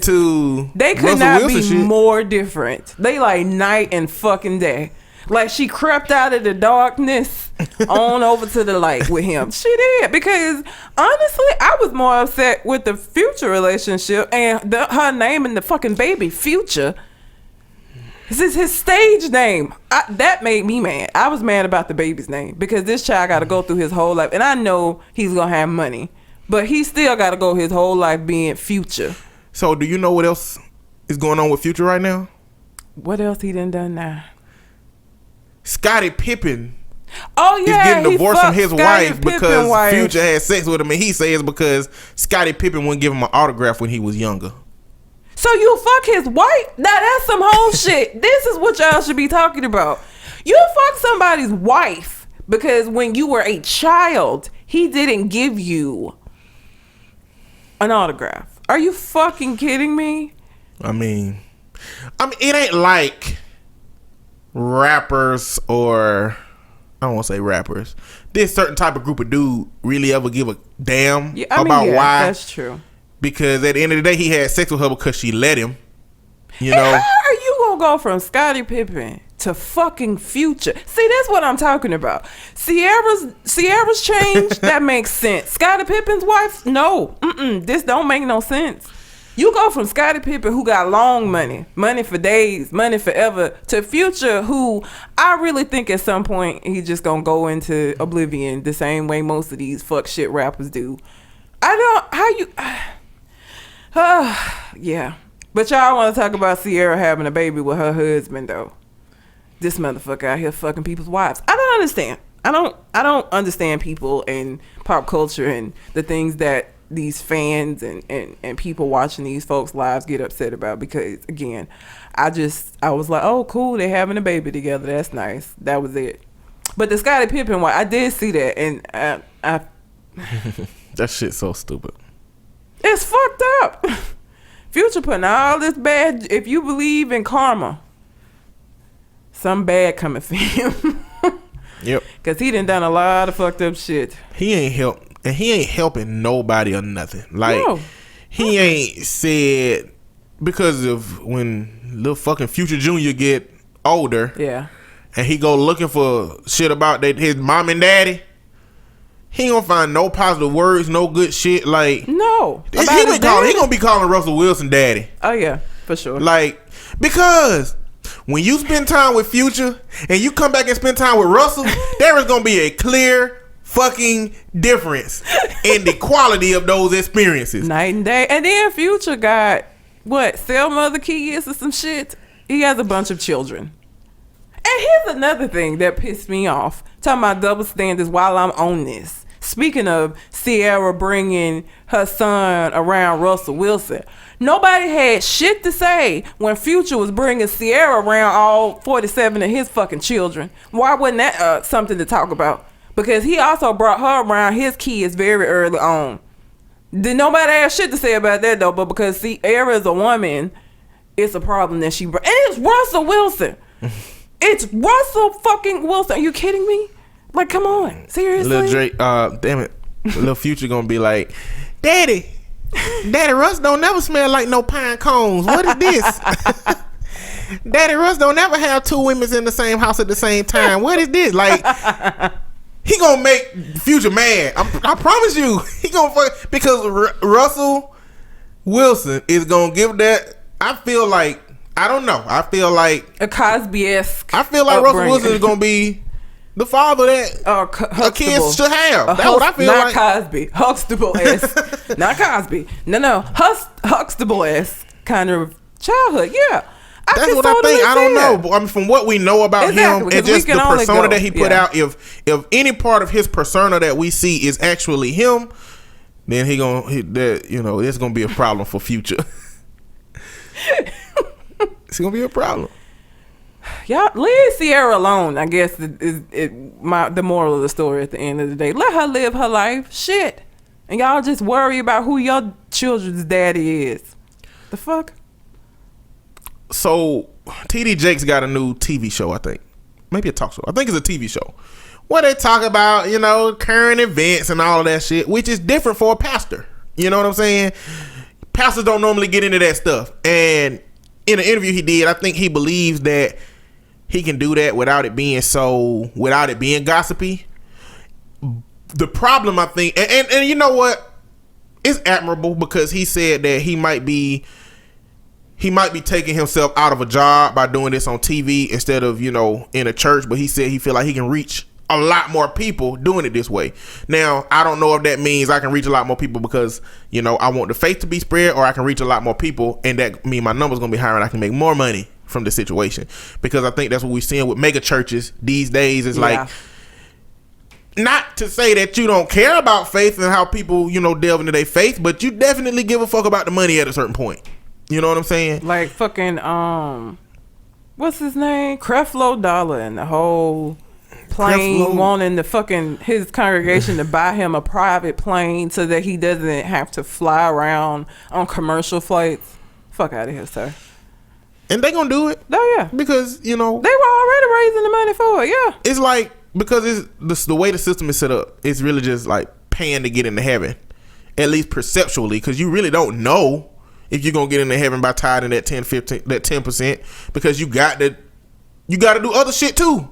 they could Russell not Wilson be shit. more different. They like night and fucking day. Like, she crept out of the darkness on over to the light with him. She did. Because honestly, I was more upset with the Future relationship and her name and the fucking baby Future. This is his stage name. That made me mad. I was mad about the baby's name because this child got to go through his whole life. And I know he's going to have money, but he still got to go his whole life being Future. So do you know what else is going on with Future right now? What else he done now? Scottie Pippen. Oh yeah, he's getting divorced from his wife because wife. Future had sex with him, and he says because Scottie Pippen wouldn't give him an autograph when he was younger. So you fuck his wife? Now that's some whole shit. This is what y'all should be talking about. You fuck somebody's wife because when you were a child, he didn't give you an autograph. Are you fucking kidding me? I mean, it ain't like rappers or I don't want to say rappers. This certain type of group of dude really ever give a damn about why. That's true. Because at the end of the day, he had sex with her because she let him. You and know? How are you gonna go from Scottie Pippen to fucking Future? See, that's what I'm talking about. Ciara's change, that makes sense. Scottie Pippen's wife, no. This don't make no sense. You go from Scottie Pippen, who got long money for days, money forever, to Future, who I really think at some point he just gonna go into oblivion the same way most of these fuck shit rappers do. Yeah. But y'all want to talk about Sierra having a baby with her husband though. This motherfucker out here fucking people's wives. I don't understand. I don't understand people and pop culture and the things that these fans and people watching these folks' lives get upset about, because again, I was like, oh cool, they having a baby together. That's nice. That was it. But the Scottie Pippen one, I did see that, and I that shit's so stupid. It's fucked up. Future putting all this bad. If you believe in karma, some bad coming for him. Yep. Cause he done a lot of fucked up shit. He ain't helping nobody or nothing. Like no. He ain't said, because of when little fucking Future Junior get older. Yeah. And he go looking for shit about his mom and daddy. He ain't gonna find no positive words, no good shit. Like no. He gonna be calling Russell Wilson daddy. Oh yeah, for sure. Like, because when you spend time with Future and you come back and spend time with Russell, there is gonna be a clear fucking difference in the quality of those experiences. Night and day. And then Future got what, 7 other kids or some shit. He has a bunch of children. And here's another thing that pissed me off. Talking about double standards while I'm on this. Speaking of Sierra bringing her son around Russell Wilson, nobody had shit to say when Future was bringing Sierra around all 47 of his fucking children. Why wasn't that something to talk about? Because he also brought her around his kids very early on. Did nobody have shit to say about that though? But because Sierra is a woman, it's a problem that she brought. And it's Russell Wilson. It's Russell fucking Wilson. Are you kidding me? Like, come on. Seriously? Little Drake, damn it. Little Future gonna be like, Daddy, Russ don't never smell like no pine cones. What is this? Daddy Russ don't never have 2 women in the same house at the same time. What is this? Like, he gonna make Future mad. I promise you. He gonna fuck, because Russell Wilson is gonna give that. I feel like, I don't know. I feel like a Cosby-esque. I feel like Russell Wilson is gonna be the father that kids should have. That's what I feel not like. Not Cosby. Huxtable-esque. Not Cosby. No. Huxtable-esque kind of childhood. Yeah. That's what I think. I don't know. I mean, from what we know about him and just the persona that he put out, if any part of his persona that we see is actually him, then it's gonna be a problem for Future. It's gonna be a problem. Y'all leave Sierra alone, I guess the moral of the story at the end of the day. Let her live her life. Shit. And y'all just worry about who your children's daddy is. The fuck? So TD Jakes got a new TV show, I think. Maybe a talk show. I think it's a TV show where they talk about, current events and all of that shit, which is different for a pastor. You know what I'm saying? Pastors don't normally get into that stuff. And in an interview he did, I think he believes that he can do that without it being gossipy. The problem, I think, and you know what? It's admirable, because he said that he might be taking himself out of a job by doing this on TV instead of, in a church. But he said he feel like he can reach a lot more people doing it this way. Now, I don't know if that means I can reach a lot more people because, I want the faith to be spread, or I can reach a lot more people and that mean my number's going to be higher and I can make more money from the situation. Because I think that's what we're seeing with mega churches these days. Is like, not to say that you don't care about faith and how people, delve into their faith, but you definitely give a fuck about the money at a certain point. You know what I'm saying? Like fucking what's his name? Creflo Dollar and the whole plane wanting his congregation to buy him a private plane so that he doesn't have to fly around on commercial flights. Fuck out of here, sir. And they gonna do it. Oh yeah. Because, they were already raising the money for it, yeah. It's like, because it's the way the system is set up, it's really just like paying to get into heaven. At least perceptually, because you really don't know if you're gonna get into heaven by tithing that 10%, because you got to do other shit too.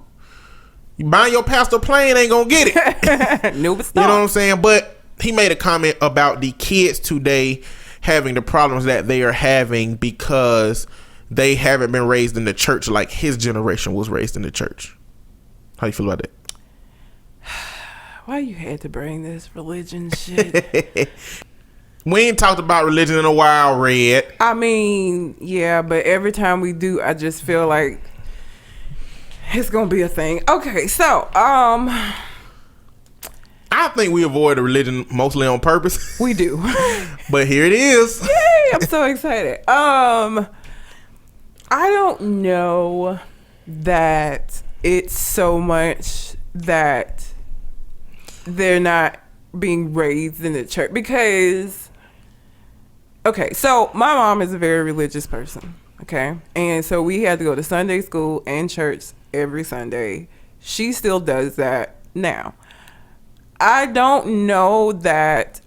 You buying your pastor plane ain't gonna get it. Nope, you know what I'm saying? But he made a comment about the kids today having the problems that they are having because they haven't been raised in the church like his generation was raised in the church. How you feel about that? Why you had to bring this religion shit? We ain't talked about religion in a while, Red. I mean, yeah, but every time we do, I just feel like it's gonna be a thing. Okay, so I think we avoid the religion mostly on purpose. we do. But here it is. Yay! I'm so excited. I don't know that it's so much that they're not being raised in the church because, okay, so my mom is a very religious person, okay? And so we had to go to Sunday school and church every Sunday. She still does that now. I don't know that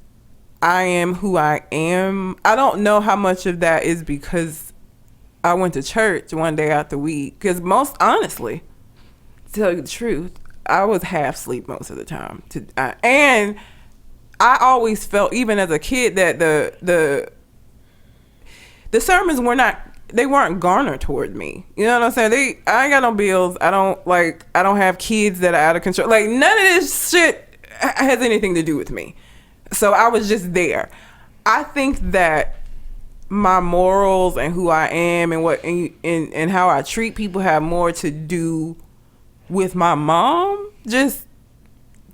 I am who I am. I don't know how much of that is because I went to church one day out the week. Because most honestly, to tell you the truth, I was half asleep most of the time. And I always felt, even as a kid, that the sermons weren't garnered toward me. You know what I'm saying? I ain't got no bills. I don't have kids that are out of control. Like, none of this shit has anything to do with me. So I was just there. I think that my morals and who I am and what and how I treat people have more to do with my mom just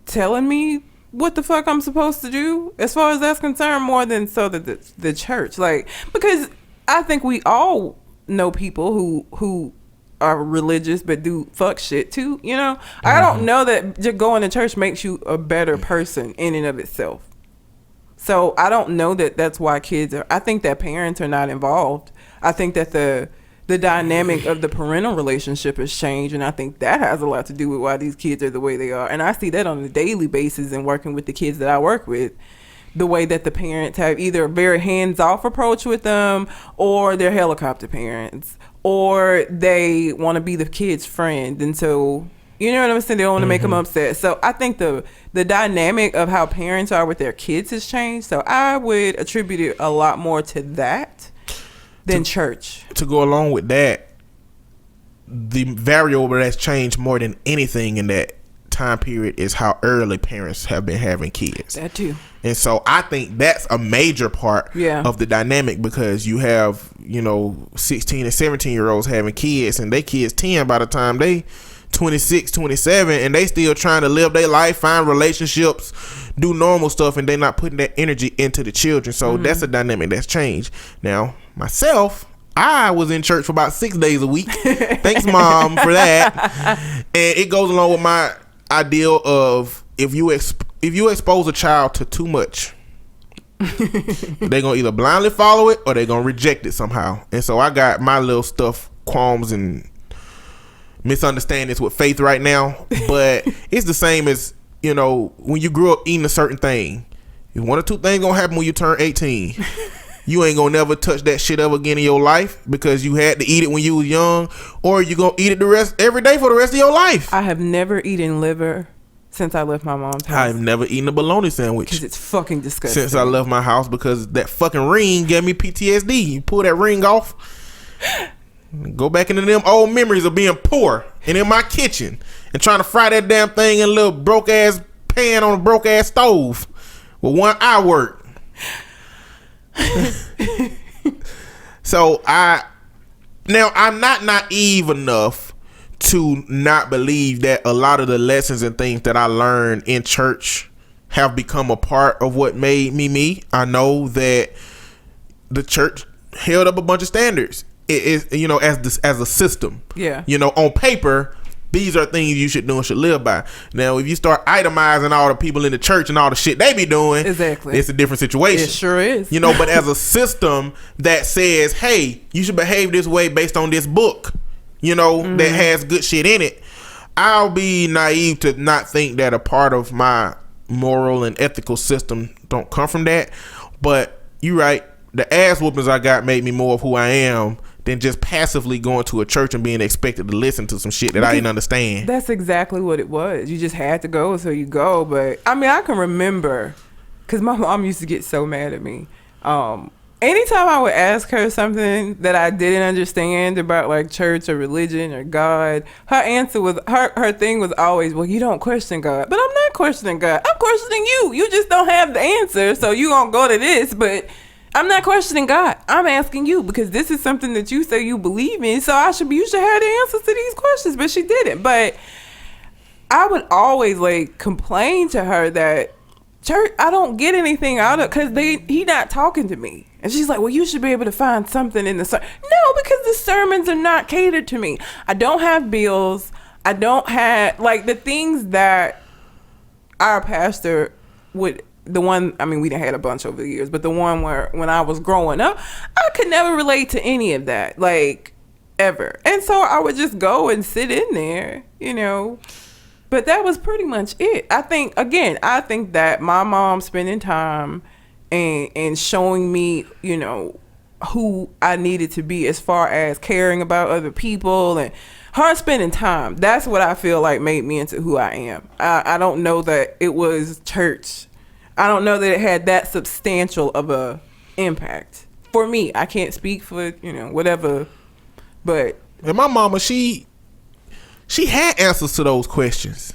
telling me what the fuck I'm supposed to do, as far as that's concerned, more than so that the church, like, because I think we all know people who are religious but do fuck shit too, you know? Mm-hmm. I don't know that just going to church makes you a better person in and of itself. So I don't know that that's why kids are, I think that parents are not involved. I think that the dynamic of the parental relationship has changed, and I think that has a lot to do with why these kids are the way they are. And I see that on a daily basis in working with the kids that I work with. The way that the parents have either a very hands-off approach with them, or they're helicopter parents, or they want to be the kid's friend. And so, you know what I'm saying? They don't want to make them upset. So I think the dynamic of how parents are with their kids has changed. So I would attribute it a lot more to that than church. To go along with that, the variable that's changed more than anything in that time period is how early parents have been having kids. That too. And so I think that's a major part of the dynamic, because you have, 16 and 17 year olds having kids, and they kids 10 by the time they 26, 27, and they still trying to live their life, find relationships, do normal stuff, and they not putting that energy into the children. So that's a dynamic that's changed. Now, myself, I was in church for about 6 days a week. Thanks, Mom, for that. And it goes along with my ideal of if you expose a child to too much, they're gonna either blindly follow it or they're gonna reject it somehow. And so I got my little stuff, qualms and misunderstandings with faith right now. But it's the same as, when you grew up eating a certain thing, if one or two things gonna happen when you turn 18. You ain't gonna never touch that shit ever again in your life because you had to eat it when you was young, or you gonna eat it every day for the rest of your life. I have never eaten liver since I left my mom's house. I've never eaten a bologna sandwich because it's fucking disgusting. Since I left my house, because that fucking ring gave me PTSD. You pull that ring off, go back into them old memories of being poor and in my kitchen and trying to fry that damn thing in a little broke ass pan on a broke ass stove with one eye work. So I'm not naive enough to not believe that a lot of the lessons and things that I learned in church have become a part of what made me me. I know that the church held up a bunch of standards. It is, as a system. Yeah. On paper, these are things you should do and should live by. Now, if you start itemizing all the people in the church and all the shit they be doing, exactly, it's a different situation. It sure is. But as a system that says, hey, you should behave this way based on this book, that has good shit in it, I'll be naive to not think that a part of my moral and ethical system don't come from that. But you're right. The ass whoopings I got made me more of who I am than just passively going to a church and being expected to listen to some shit that I didn't understand. That's exactly what it was. You just had to go, so you go. But I mean, I can remember, because my mom used to get so mad at me. Anytime I would ask her something that I didn't understand about like church or religion or God, her answer was, her thing was always, well, you don't question God. But I'm not questioning God. I'm questioning you. You just don't have the answer, so you gonna go to this, but I'm not questioning God. I'm asking you because this is something that you say you believe in, so you should have the answers to these questions, but she didn't. But I would always like complain to her that church, I don't get anything out of, because he not talking to me. And she's like, well, you should be able to find something in the sermon. No, because the sermons are not catered to me. I don't have bills. I don't have, like, the things that our pastor would, the one, I mean, we done had a bunch over the years, but the one where when I was growing up, I could never relate to any of that, like, ever. And so I would just go and sit in there, you know. But that was pretty much it. I think that my mom spending time and showing me, you know, who I needed to be as far as caring about other people, and her spending time, that's what I feel like made me into who I am. I don't know that it was church. I don't know that it had that substantial of a impact for me. I can't speak for, you know, whatever, but. And my mama, she had answers to those questions.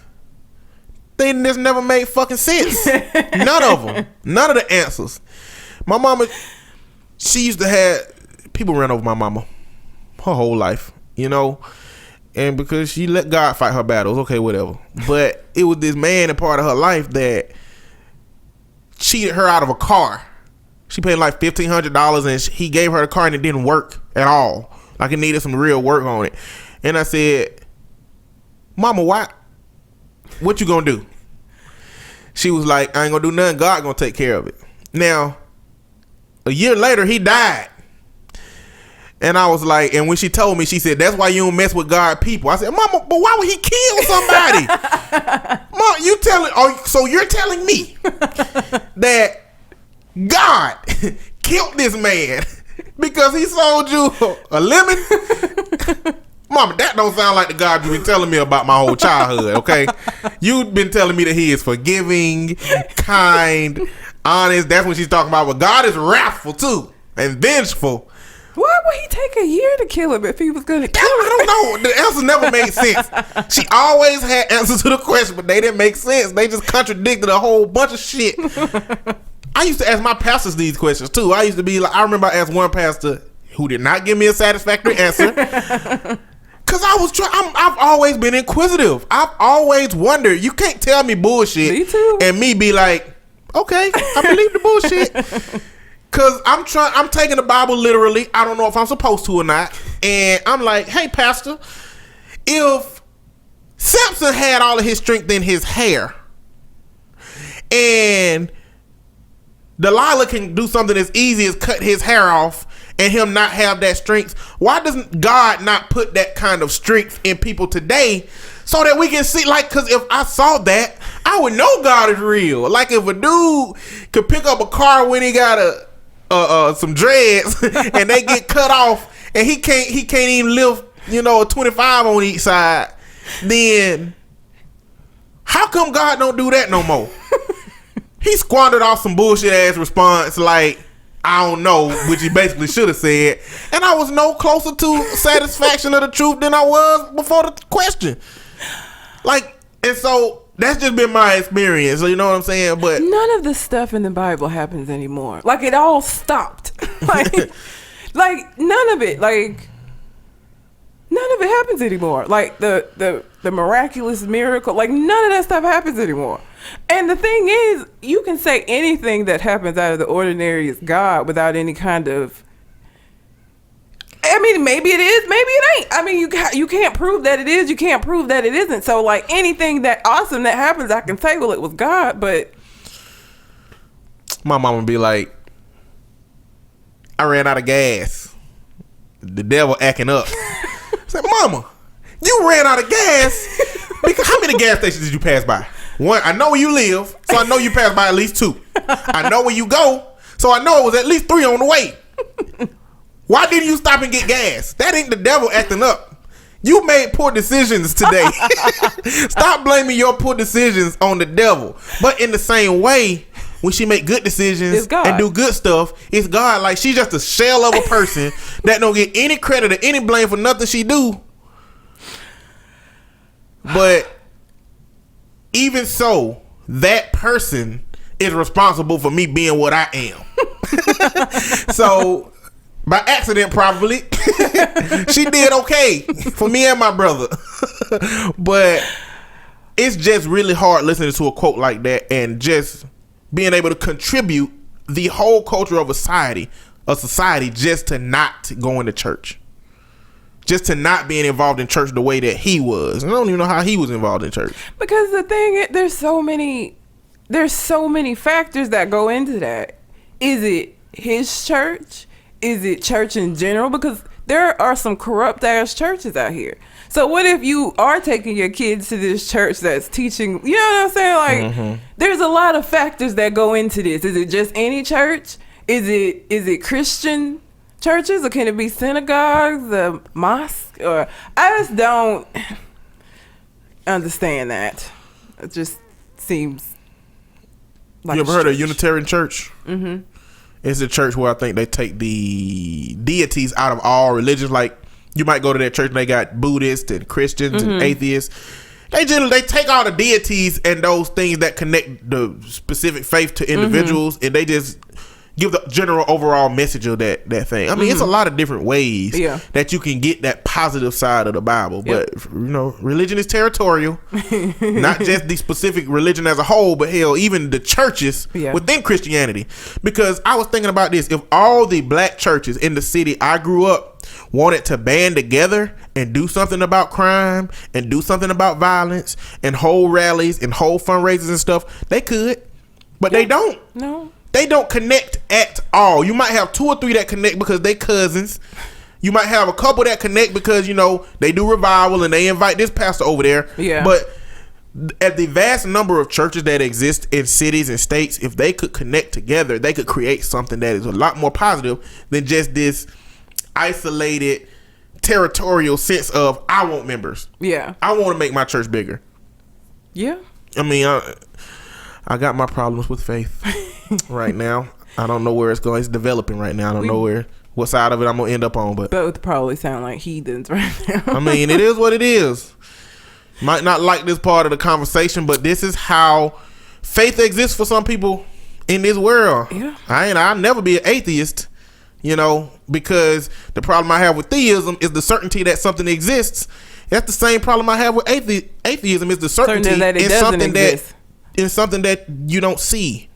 They just never made fucking sense. None of them. None of the answers. My mama, she used to have people run over my mama her whole life, you know. And because she let God fight her battles, okay, whatever. But it was this man and part of her life that cheated her out of a car. She paid like $1,500 and he gave her the car and it didn't work at all. Like it needed some real work on it. And I said, Mama, what you gonna do? She was like, I ain't gonna do nothing. God gonna take care of it. Now, a year later, he died. And I was like, and when she told me, she said, that's why you don't mess with God people. I said, Mama, but why would he kill somebody? Mom, so you're telling me that God killed this man because he sold you a lemon? Mama, that don't sound like the God you've been telling me about my whole childhood, okay? You've been telling me that he is forgiving, kind, honest. That's what she's talking about. But God is wrathful, too, and vengeful. Why would he take a year to kill him if he was going to kill him? I don't know. The answers never made sense. She always had answers to the question, but they didn't make sense. They just contradicted a whole bunch of shit. I used to ask my pastors these questions, too. I used to be like, I remember I asked one pastor who did not give me a satisfactory answer. Because I've always been inquisitive. I've always wondered. You can't tell me bullshit. Me too. And me be like, okay, I believe the bullshit. Because I'm taking the Bible literally. I don't know if I'm supposed to or not. And I'm like, hey, pastor, if Samson had all of his strength in his hair and Delilah can do something as easy as cut his hair off and him not have that strength, why doesn't God not put that kind of strength in people today so that we can see, like, because if I saw that, I would know God is real. Like if a dude could pick up a car when he got some dreads and they get cut off and he can't even lift, you know, a 25 on each side, then how come God don't do that no more? He squandered off some bullshit ass response like, I don't know, which he basically should have said. And I was no closer to satisfaction of the truth than I was before the question. Like, and so that's just been my experience. So you know what I'm saying? But none of the stuff in the Bible happens anymore. Like it all stopped. like none of it. Like none of it happens anymore. Like the miraculous miracle. Like none of that stuff happens anymore. And the thing is, you can say anything that happens out of the ordinary is God without any kind of. I mean, maybe it is, maybe it ain't. I mean, you can't prove that it is. You can't prove that it isn't. So, like anything that awesome that happens, I can say, well, it was God. But my mama would be like, I ran out of gas. The devil acting up. I said, Mama, you ran out of gas because how many gas stations did you pass by? One, I know where you live, so I know you passed by at least 2. I know where you go, so I know it was at least 3 on the way. Why didn't you stop and get gas? That ain't the devil acting up. You made poor decisions today. Stop blaming your poor decisions on the devil. But in the same way, when she make good decisions and do good stuff, it's God. Like she's just a shell of a person that don't get any credit or any blame for nothing she do. But even so, that person is responsible for me being what I am. So, by accident, probably, she did okay for me and my brother. But it's just really hard listening to a quote like that and just being able to contribute the whole culture of a society just to not going to church. Just to not being involved in church the way that he was. I don't even know how he was involved in church. Because the thing is, there's so many factors that go into that. Is it his church? Is it church in general? Because there are some corrupt ass churches out here. So what if you are taking your kids to this church that's teaching, you know what I'm saying? Like, there's a lot of factors that go into this. Is it just any church? Is it Christian churches, or can it be synagogues, a mosque? Or I just don't understand that. It just seems like you ever heard of Unitarian Church? Mm-hmm. It's a church where I think they take the deities out of all religions. Like, you might go to that church and they got Buddhists and Christians and atheists. They take all the deities and those things that connect the specific faith to individuals, and they just give the general overall message of that thing. I mean, it's a lot of different ways that you can get that positive side of the Bible. But, you know, religion is territorial. Not just the specific religion as a whole, but hell, even the churches within Christianity. Because I was thinking about this. If all the black churches in the city I grew up wanted to band together and do something about crime and do something about violence and hold rallies and hold fundraisers and stuff, they could. But they don't. No. They don't connect at all. You might have 2 or 3 that connect because they cousins. You might have a couple that connect because, you know, they do revival and they invite this pastor over there. Yeah. But at the vast number of churches that exist in cities and states, if they could connect together, they could create something that is a lot more positive than just this isolated territorial sense of, I want members. Yeah. I want to make my church bigger. Yeah. I mean, I got my problems with faith right now. I don't know where it's going. It's developing right now. I don't know what side of it I'm going to end up on. But both probably sound like heathens right now. I mean, it is what it is. Might not like this part of the conversation, but this is how faith exists for some people in this world. Yeah. I'll never be an atheist, you know, because the problem I have with theism is the certainty that something exists. That's the same problem I have with atheism is the certainty that it doesn't exist. In something that you don't see.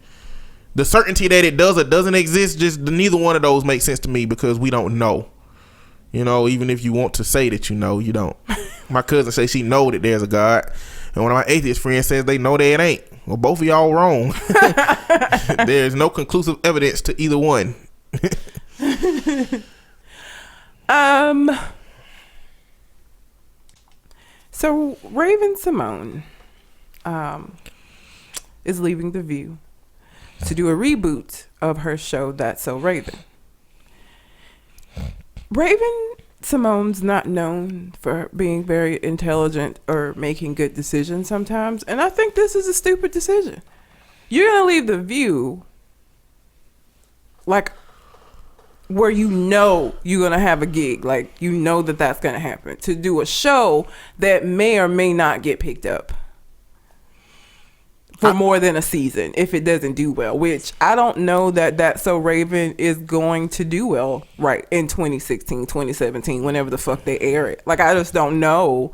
The certainty that it does or doesn't exist, just neither one of those makes sense to me because we don't know. You know, even if you want to say that you know, you don't. My cousin says she know that there's a God, and one of my atheist friends says they know that it ain't. Well, both of y'all wrong. There's no conclusive evidence to either one. So Raven Simone is leaving The View to do a reboot of her show That's So Raven. Raven Simone's not known for being very intelligent or making good decisions sometimes, and I think this is a stupid decision. You're gonna leave The View like where you know you're gonna have a gig, like you know that that's gonna happen, to do a show that may or may not get picked up for more than a season if it doesn't do well, which I don't know that That's So Raven is going to do well right in 2016, 2017, whenever the fuck they air it. Like, I just don't know.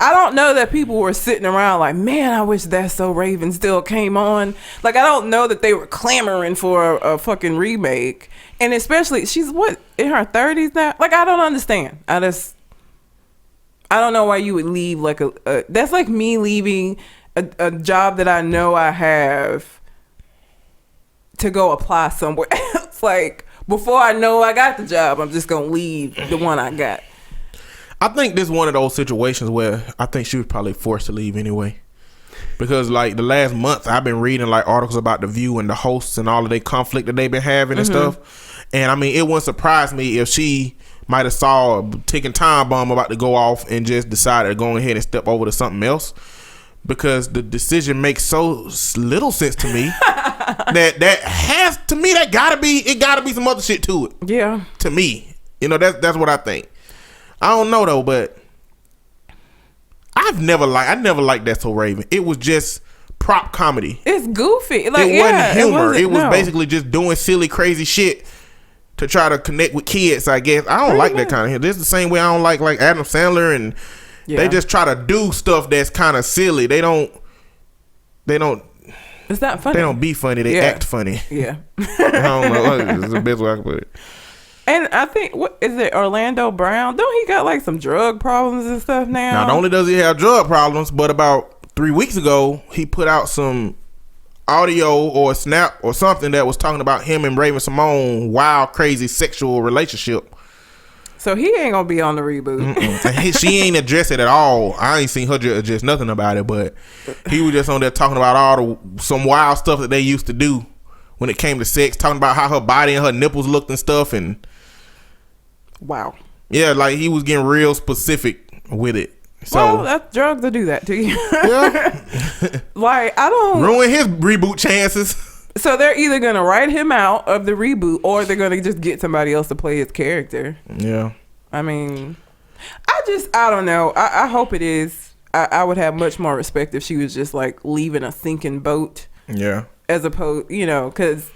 I don't know that people were sitting around like, man, I wish That's So Raven still came on. Like, I don't know that they were clamoring for a fucking remake. And especially, she's what, in her 30s now? Like, I don't understand. I don't know why you would leave like that's like me leaving a job that I know I have to go apply somewhere else. Like, before I know I got the job, I'm just gonna leave the one I got. I think this is one of those situations where I think she was probably forced to leave anyway. Because like the last month I've been reading like articles about The View and the hosts and all of their conflict that they've been having and stuff. And I mean, it wouldn't surprise me if she might have saw a ticking time bomb about to go off and just decided to go ahead and step over to something else. Because the decision makes so little sense to me that gotta be some other shit to it. Yeah. To me, you know, that's what I think. I don't know though, but I never liked That's So Raven. It was just prop comedy. It's goofy. Like, It wasn't humor. It was no. basically just doing silly, crazy shit to try to connect with kids, I guess. I don't like that kind of humor. This is the same way I don't like Adam Sandler, and they just try to do stuff that's kind of silly. They don't. It's not funny. They don't be funny. They act funny. Yeah. I don't know. It's the best way I can put it. And I think, what is it, Orlando Brown? Don't he got like some drug problems and stuff now? Not only does he have drug problems, but about 3 weeks ago, he put out some audio or snap or something that was talking about him and Raven Simone wild, crazy sexual relationship. So he ain't gonna be on the reboot. She ain't addressed it at all. I ain't seen her address nothing about it, but he was just on there talking about some wild stuff that they used to do when it came to sex, talking about how her body and her nipples looked and stuff. And wow. Yeah, like he was getting real specific with it. So, well, that's drugs to do that to you. Yeah. Like, I don't ruin his reboot chances. So they're either gonna write him out of the reboot, or they're gonna just get somebody else to play his character. Yeah. I mean, I don't know. I hope it is. I would have much more respect if she was just like leaving a sinking boat. Yeah. As opposed, because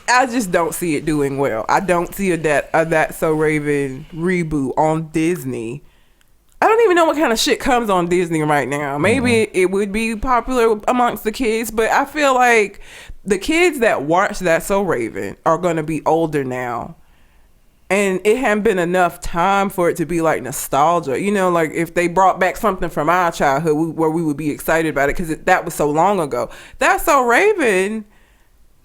I just don't see it doing well. I don't see a That's So Raven reboot on Disney. I don't even know what kind of shit comes on Disney right now. Maybe it would be popular amongst the kids, but I feel like the kids that watch That's So Raven are going to be older now. And it hadn't been enough time for it to be like nostalgia. Like if they brought back something from our childhood where we would be excited about it because that was so long ago. That's So Raven,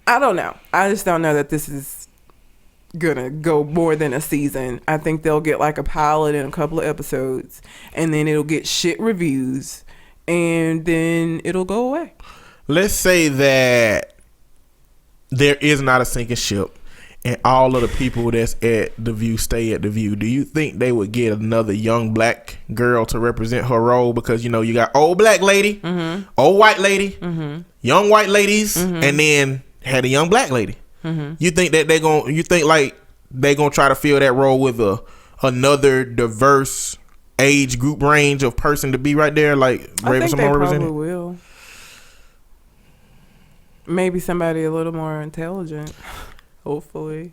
I don't know. I just don't know that this is gonna go more than a season. I think they'll get like a pilot and a couple of episodes, and then it'll get shit reviews, and then it'll go away. Let's say that there is not a sinking ship and all of the people that's at the View stay at the View. Do you think they would get another young black girl to represent her role? Because you got old black lady, old white lady, young white ladies, and then had a young black lady. You think that they gonna try to fill that role with another diverse age group range of person to be right there, like Raven Simone represented? Probably will. Maybe somebody a little more intelligent. Hopefully,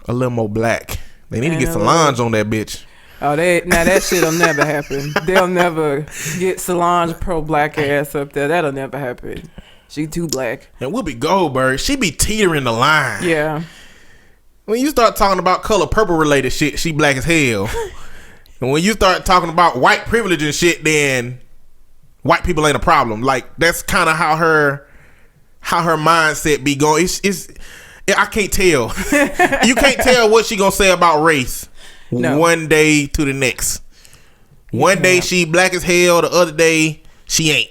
a little more black. They need to get Solange on that bitch. Oh, that shit'll never happen. They'll never get Solange pro black ass up there. That'll never happen. She too black. And Whoopi Goldberg, she be teetering the line. Yeah. When you start talking about color purple related shit, she black as hell. And when you start talking about white privilege and shit, then white people ain't a problem. Like that's kind of how her mindset be going. I can't tell. You can't tell what she gonna say about race. No. One day to the next. One day she black as hell. The other day she ain't.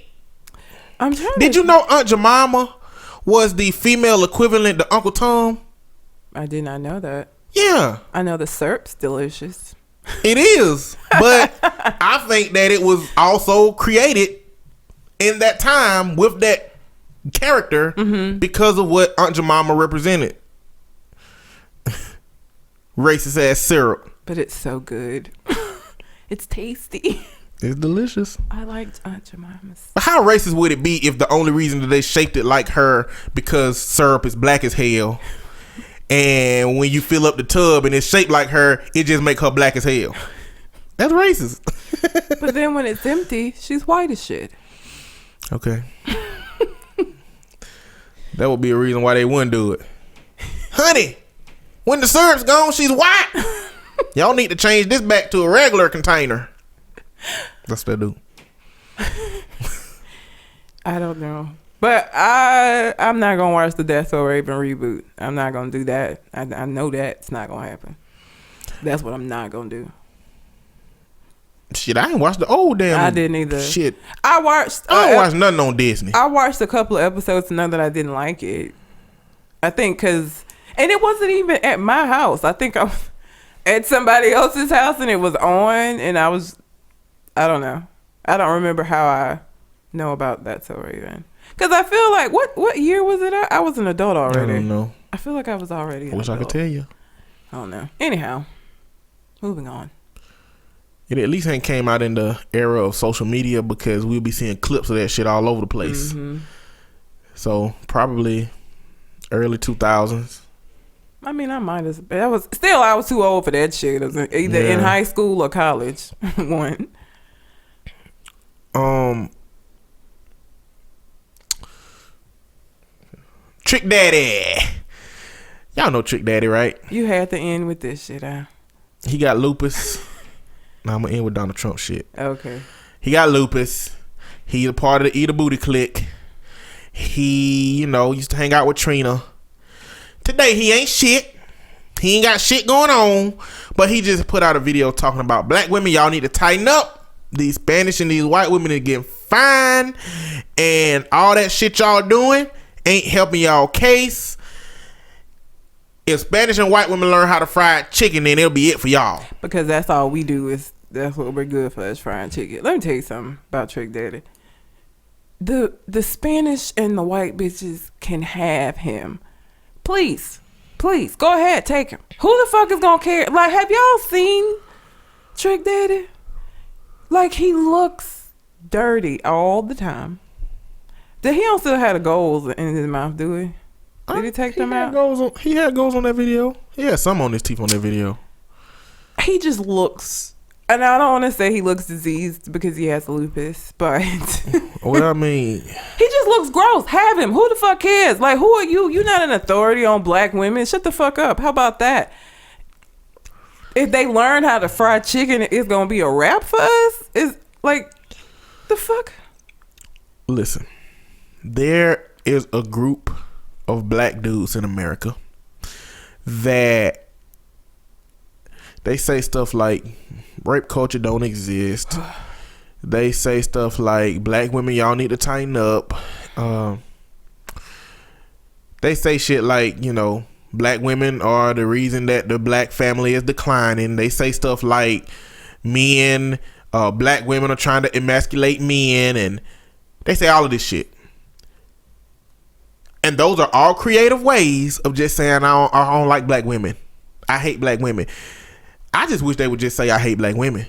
Did you know Aunt Jemima was the female equivalent to Uncle Tom? I did not know that. Yeah. I know the syrup's delicious. It is. But I think that it was also created in that time with that character because of what Aunt Jemima represented. Racist ass syrup. But it's so good. It's tasty. It's delicious. I liked Aunt Jemima's. But how racist would it be if the only reason that they shaped it like her because syrup is black as hell, and when you fill up the tub and it's shaped like her, it just make her black as hell? That's racist. But then when it's empty, she's white as shit. Okay. That would be a reason why they wouldn't do it. Honey, when the syrup's gone, she's white. Y'all need to change this back to a regular container. That's what they do. I don't know. But I'm not going to watch the That's So Raven reboot. I'm not going to do that. I know that's not going to happen. That's what I'm not going to do. Shit, I ain't watched the old damn. I didn't either. Shit. I don't watch nothing on Disney. I watched a couple of episodes to know that I didn't like it. I think and it wasn't even at my house. I think I was at somebody else's house and it was on and I don't know. I don't remember how I know about that so Raven. Because I feel like, what year was it? I was an adult already. I don't know. I feel like I was already an adult. I could tell you. I don't know. Anyhow, moving on. It at least ain't came out in the era of social media, because we'll be seeing clips of that shit all over the place. Mm-hmm. So probably early 2000s. I mean, I might have. I was too old for that shit. It was either in high school or college. One. Trick Daddy. Y'all know Trick Daddy, right? You had to end with this shit, huh? He got lupus. Now I'm gonna end with Donald Trump shit. Okay. He got lupus. He's a part of the Eat a Booty clique. He, used to hang out with Trina. Today he ain't shit. He ain't got shit going on. But he just put out a video talking about black women. Y'all need to tighten up. These Spanish and these white women are getting fined. And all that shit y'all doing ain't helping y'all case. If Spanish and white women learn how to fry chicken, then it'll be it for y'all. Because that's all we do that's what we're good for, is frying chicken. Let me tell you something about Trick Daddy. The Spanish and the white bitches can have him. Please, go ahead, take him. Who the fuck is gonna care? Like, have y'all seen Trick Daddy? Like, he looks dirty all the time. He don't still have the goals in his mouth, do he? Did he take them out? He had goals on that video. He had some on his teeth on that video. He just looks, and I don't want to say he looks diseased because he has lupus, but what I mean, he just looks gross. Have him. Who the fuck cares? Like, who are you? You're not an authority on black women. Shut the fuck up. How about that? If they learn how to fry chicken, it's gonna be a wrap for us. It's like, the fuck. Listen, there is a group of black dudes in America that they say stuff like rape culture don't exist. They say stuff like black women, y'all need to tighten up. They say shit like, black women are the reason that the black family is declining. They say stuff like black women are trying to emasculate men, and they say all of this shit. And those are all creative ways of just saying, I don't like black women. I hate black women. I just wish they would just say, I hate black women,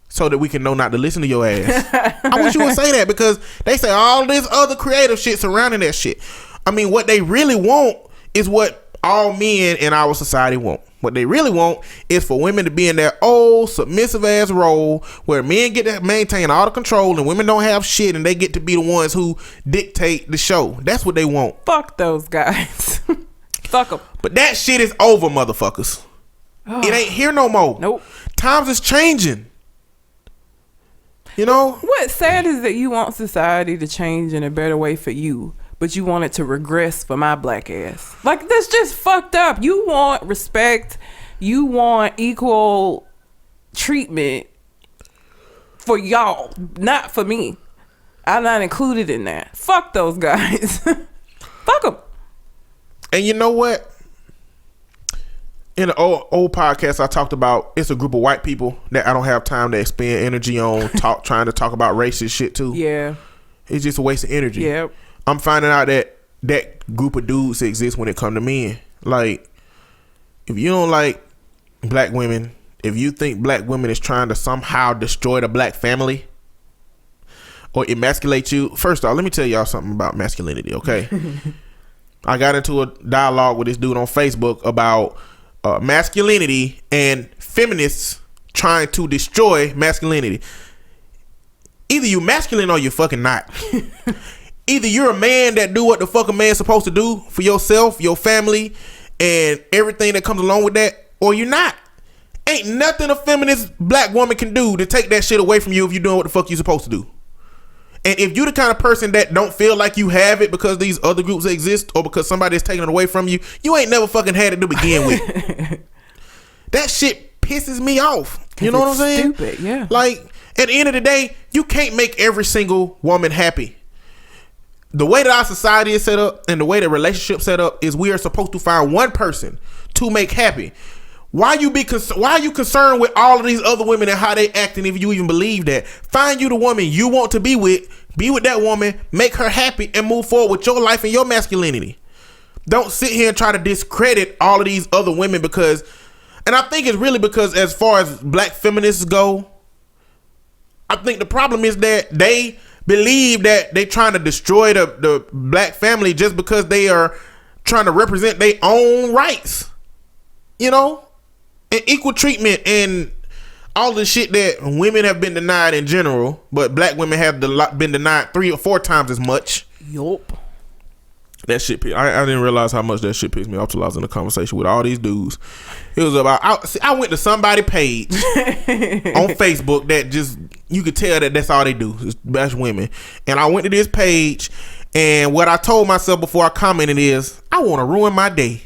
so that we can know not to listen to your ass. I wish you would say that, because they say all this other creative shit surrounding that shit. I mean, what they really want is what all men in our society want. What they really want is for women to be in their old submissive ass role, where men get to maintain all the control and women don't have shit, and they get to be the ones who dictate the show. That's what they want. Fuck those guys. Fuck them. But that shit is over, motherfuckers. It ain't here no more. Nope. Times is changing. What's sad is that you want society to change in a better way for you, but you want it to regress for my black ass. Like, that's just fucked up. You want respect. You want equal treatment for y'all, not for me. I'm not included in that. Fuck those guys. Fuck them. And you know what? In an old podcast, I talked about it's a group of white people that I don't have time to expend energy on trying to talk about racist shit too. Yeah. It's just a waste of energy. Yeah. I'm finding out that group of dudes exists when it come to men. Like, if you don't like black women, if you think black women is trying to somehow destroy the black family or emasculate you, first off, let me tell y'all something about masculinity, okay? I got into a dialogue with this dude on Facebook about masculinity and feminists trying to destroy masculinity. Either you masculine or you fucking not. Either you're a man that do what the fuck a man's supposed to do for yourself, your family, and everything that comes along with that, or you're not. Ain't nothing a feminist black woman can do to take that shit away from you if you're doing what the fuck you're supposed to do. And if you the kind of person that don't feel like you have it because these other groups exist or because somebody is taking it away from you, you ain't never fucking had it to begin with. That shit pisses me off. You know what I'm saying? Stupid, yeah. Like, at the end of the day, you can't make every single woman happy. The way that our society is set up and the way the relationship set up is we are supposed to find one person to make happy. Why are you concerned with all of these other women and how they acting if you even believe that? Find you the woman you want to be with that woman, make her happy, and move forward with your life and your masculinity. Don't sit here and try to discredit all of these other women because, and I think it's really because as far as black feminists go, I think the problem is that they believe that they trying to destroy the black family just because they are trying to represent their own rights, you know, and equal treatment and all the shit that women have been denied in general, but black women have been denied 3 or 4 times as much. Yup. That shit, I didn't realize how much that shit pissed me off till I was in a conversation with all these dudes. It was about, I went to somebody's page on Facebook that just, you could tell that that's all they do, is bash women. And I went to this page, and what I told myself before I commented is, I want to ruin my day.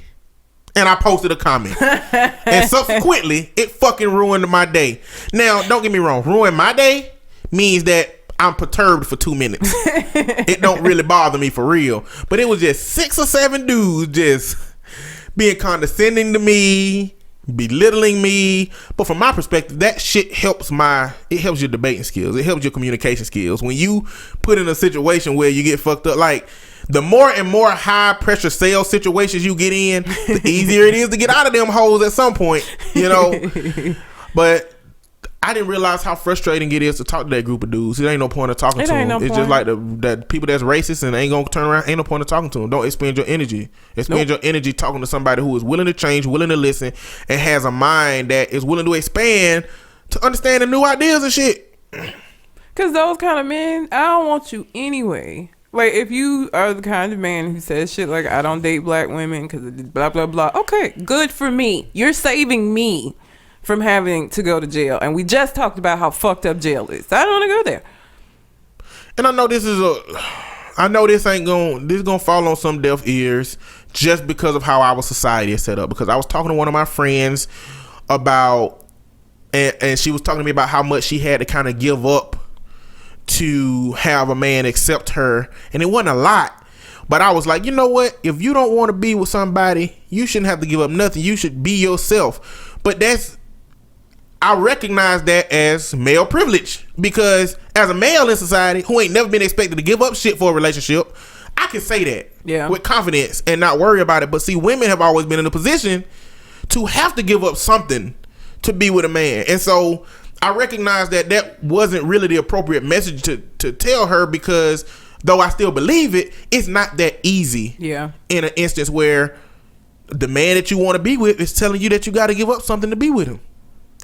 And I posted a comment. And subsequently, it fucking ruined my day. Now, don't get me wrong, ruin my day means that I'm perturbed for 2 minutes. It don't really bother me for real. But it was just 6 or 7 dudes just being condescending to me, belittling me. But from my perspective, that shit helps your debating skills. It helps your communication skills. When you put in a situation where you get fucked up, like the more and more high pressure sales situations you get in, the easier it is to get out of them holes at some point, you know. But I didn't realize how frustrating it is to talk to that group of dudes. It ain't no point of talking to them. It's just like that people that's racist and ain't gonna turn around. Ain't no point of talking to them. Don't expend your energy. Expend your energy talking to somebody who is willing to change, willing to listen, and has a mind that is willing to expand to understand the new ideas and shit. Cause those kind of men, I don't want you anyway. Like, if you are the kind of man who says shit like, I don't date black women because of blah blah blah. Okay, good for me. You're saving me from having to go to jail, and we just talked about how fucked up jail is. I don't want to go there. And I know this ain't gonna fall on some deaf ears just because of how our society is set up. Because I was talking to one of my friends about, and she was talking to me about how much she had to kind of give up to have a man accept her, and it wasn't a lot. But I was like, you know what? If you don't want to be with somebody, you shouldn't have to give up nothing. You should be yourself. But I recognize that as male privilege, because as a male in society who ain't never been expected to give up shit for a relationship, I can say that with confidence and not worry about it. But see, women have always been in a position to have to give up something to be with a man. And so I recognize that wasn't really the appropriate message to tell her, because though I still believe it, it's not that easy. Yeah. In an instance where the man that you want to be with is telling you that you got to give up something to be with him.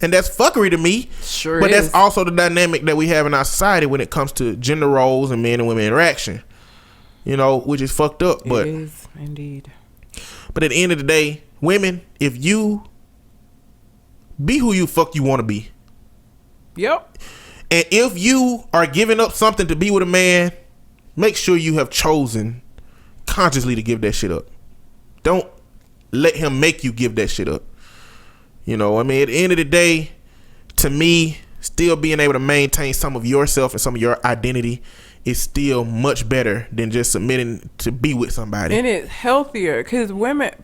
And that's fuckery to me. Sure. But that's also the dynamic that we have in our society when it comes to gender roles and men and women interaction. You know, which is fucked up. But it is indeed. But at the end of the day, women, if you be who you want to be. Yep. And if you are giving up something to be with a man, make sure you have chosen consciously to give that shit up. Don't let him make you give that shit up. You know, I mean, at the end of the day, to me, still being able to maintain some of yourself and some of your identity is still much better than just submitting to be with somebody. And it's healthier, because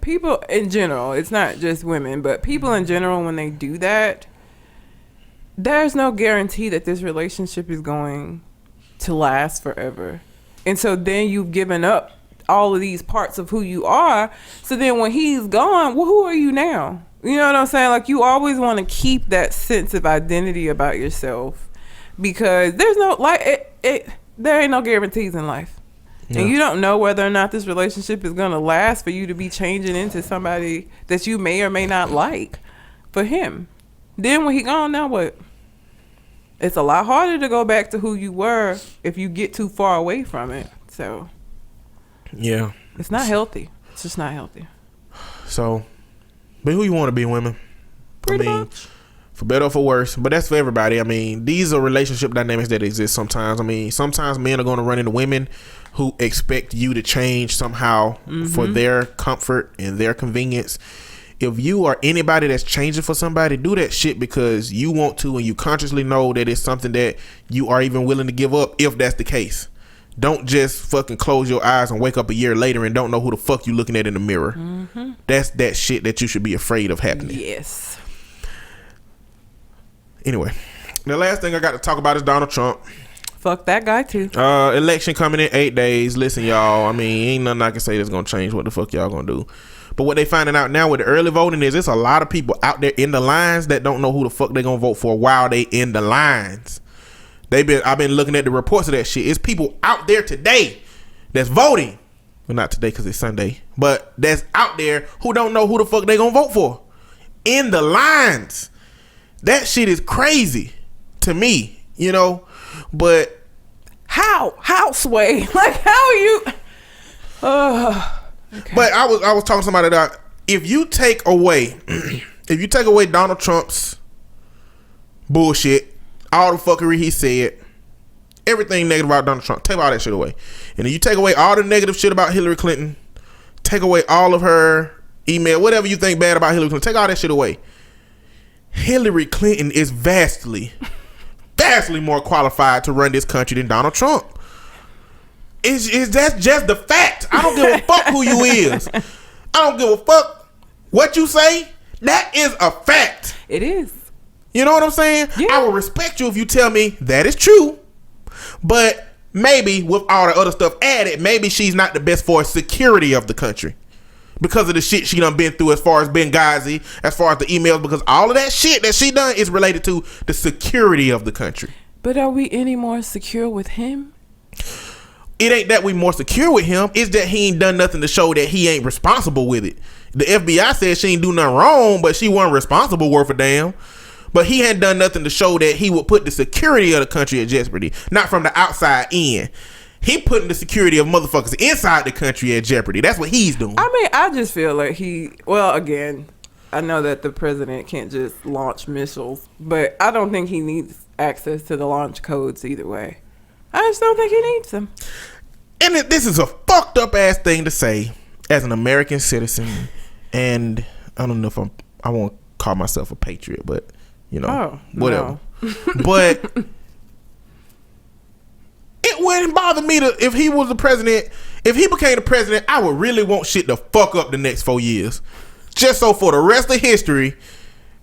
people in general, it's not just women, but people in general, when they do that, there's no guarantee that this relationship is going to last forever. And so then you've given up all of these parts of who you are. So then when he's gone, well, who are you now? You know what I'm saying? Like, you always want to keep that sense of identity about yourself, because there's no, like, there ain't no guarantees in life. Yeah. And you don't know whether or not this relationship is going to last for you to be changing into somebody that you may or may not like for him. Then when he gone, now what? It's a lot harder to go back to who you were if you get too far away from it. So, yeah. It's not healthy. It's just not healthy. So, be who you want to be, women. Pretty much. For better or for worse. But that's for everybody. I mean, these are relationship dynamics that exist sometimes. I mean, sometimes men are going to run into women who expect you to change somehow for their comfort and their convenience. If you are anybody that's changing for somebody, do that shit because you want to, and you consciously know that it's something that you are even willing to give up if that's the case. Don't just fucking close your eyes and wake up a year later and don't know who the fuck you looking at in the mirror. That's that shit that you should be afraid of happening. Yes. Anyway, the last thing I got to talk about is Donald Trump. Fuck that guy too. Election coming in 8 days. Listen, y'all, I mean, ain't nothing I can say that's gonna change what the fuck y'all gonna do. But what they finding out now with the early voting is there's a lot of people out there in the lines that don't know who the fuck they gonna vote for while they in the lines. I've been looking at the reports of that shit. It's people out there today that's voting. Well, not today because it's Sunday, but that's out there who don't know who the fuck they gonna vote for in the lines. That shit is crazy to me, you know. But how Sway? Like, how are you? Okay. But I was talking to somebody that if you take away Donald Trump's bullshit, all the fuckery he said, everything negative about Donald Trump, take all that shit away. And if you take away all the negative shit about Hillary Clinton, take away all of her email, whatever you think bad about Hillary Clinton, take all that shit away. Hillary Clinton is vastly more qualified to run this country than Donald Trump. That's just the fact. I don't give a fuck who you is. I don't give a fuck what you say. That is a fact. It is. You know what I'm saying? Yeah. I will respect you if you tell me that is true. But maybe with all the other stuff added, maybe she's not the best for security of the country. Because of the shit she done been through as far as Benghazi, as far as the emails, because all of that shit that she done is related to the security of the country. But are we any more secure with him? It ain't that we more secure with him. It's that he ain't done nothing to show that he ain't responsible with it. The FBI said she ain't do nothing wrong, but she wasn't responsible worth a damn. But he hadn't done nothing to show that he would put the security of the country at jeopardy. Not from the outside in. He putting the security of motherfuckers inside the country at jeopardy. That's what he's doing. I mean, I just feel like again, I know that the president can't just launch missiles, but I don't think he needs access to the launch codes either way. I just don't think he needs them. And this is a fucked up ass thing to say as an American citizen. And I don't know if I won't call myself a patriot, but you know, whatever. No. But it wouldn't bother me if he was the president. If he became the president, I would really want shit to fuck up the next 4 years. Just so for the rest of history,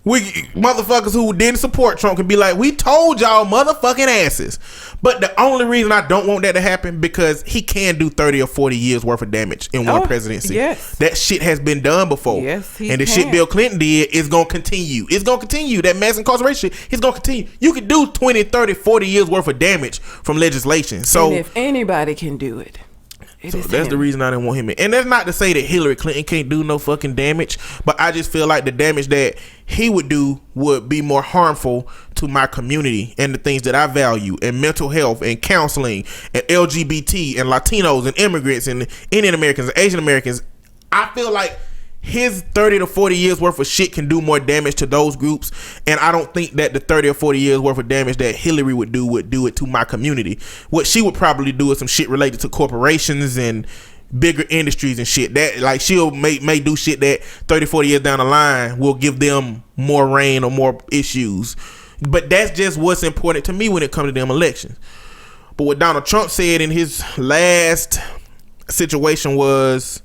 we motherfuckers who didn't support Trump can be like, we told y'all motherfucking asses. But the only reason I don't want that to happen because he can do 30 or 40 years worth of damage in one presidency. Yes. That shit has been done before. Yes, and the shit Bill Clinton did is going to continue. It's going to continue. That mass incarceration shit is going to continue. You can do 20, 30, 40 years worth of damage from legislation. So and if anybody can do it. So that's the reason I didn't want him in. And that's not to say that Hillary Clinton can't do no fucking damage, but I just feel like the damage that he would do would be more harmful to my community and the things that I value, and mental health and counseling and LGBT and Latinos and immigrants and Indian Americans and Asian Americans. I feel like his 30 to 40 years worth of shit can do more damage to those groups, and I don't think that the 30 or 40 years worth of damage that Hillary would do it to my community. What she would probably do is some shit related to corporations and bigger industries and shit. That like she'll may do shit that 30, 40 years down the line will give them more reign or more issues. But that's just what's important to me when it comes to them elections. But what Donald Trump said in his last situation was,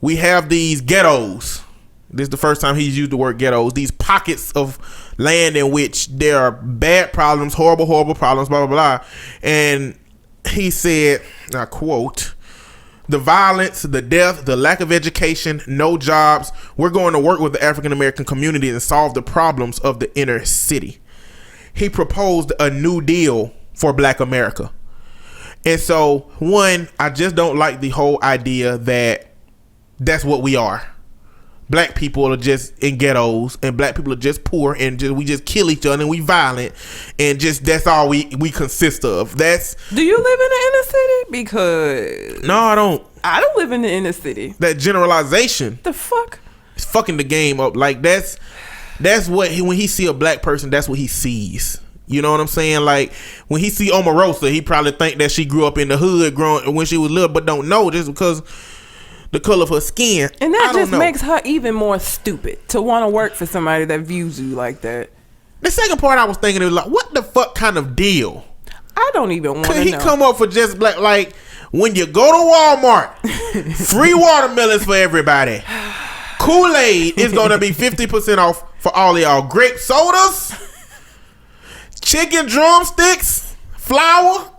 we have these ghettos. This is the first time he's used the word ghettos. These pockets of land in which there are bad problems, horrible problems, blah, blah, blah. And he said, I quote, the violence, the death, the lack of education, no jobs. We're going to work with the African American community and solve the problems of the inner city. He proposed a new deal for Black America. And so, one, I just don't like the whole idea that that's what we are. Black people are just in ghettos, and black people are just poor, and we just kill each other, and we violent, and just that's all we consist of. Do you live in the inner city? Because no, I don't. I don't live in the inner city. That generalization, the fuck, is fucking the game up. Like that's what when he see a black person, that's what he sees. You know what I'm saying? Like when he see Omarosa, he probably think that she grew up in the hood, growing when she was little, but don't know just because the color of her skin. And that just makes her even more stupid to want to work for somebody that views you like that. The second part I was thinking, it was like, what the fuck kind of deal? I don't even want to know. Could he come up for just black? Like when you go to Walmart, free watermelons for everybody. Kool-Aid is going to be 50% off for all of y'all. Grape sodas, chicken drumsticks, flour,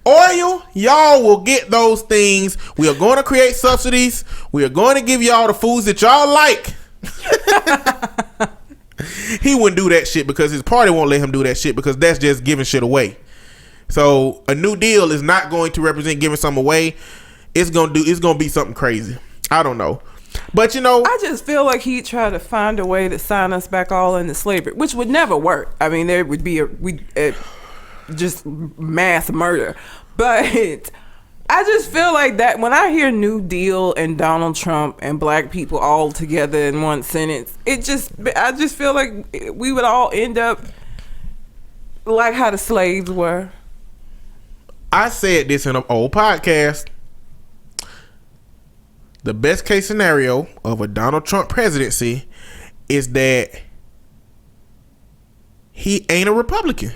oil, y'all will get those things. We are going to create subsidies. We are going to give y'all the foods that y'all like. He wouldn't do that shit because his party won't let him do that shit because that's just giving shit away. So a New Deal is not going to represent giving something away. It's gonna be something crazy. I don't know. But I just feel like he'd try to find a way to sign us back all into slavery, which would never work. I mean, there would be just mass murder. But I just feel like that when I hear New Deal and Donald Trump and black people all together in one sentence, I just feel like we would all end up like how the slaves were. I said this in an old podcast. The best case scenario of a Donald Trump presidency is that he ain't a Republican.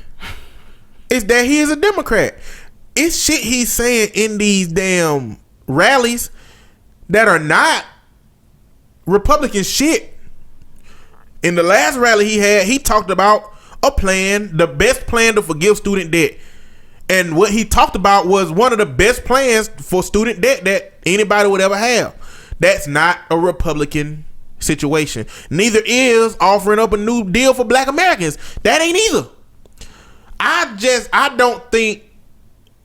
It's that he is a Democrat. It's shit he's saying in these damn rallies that are not Republican shit. In the last rally he had, he talked about a plan, the best plan to forgive student debt. And what he talked about was one of the best plans for student debt that anybody would ever have. That's not a Republican situation. Neither is offering up a new deal for black Americans. That ain't either. I don't think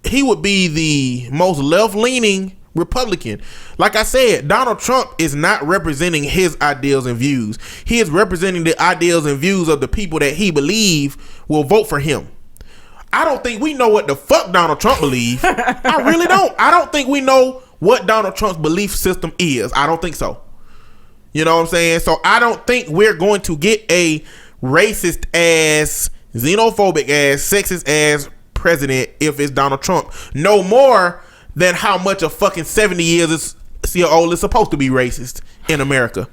he would be the most left-leaning Republican. Like I said, Donald Trump is not representing his ideals and views. He is representing the ideals and views of the people that he believes will vote for him. I don't think we know what the fuck Donald Trump believes. I really don't. I don't think we know what Donald Trump's belief system is. I don't think so. You know what I'm saying? So I don't think we're going to get a racist ass, xenophobic ass, sexist ass president if it's Donald Trump. No more than how much a fucking 70 years old is supposed to be racist in America.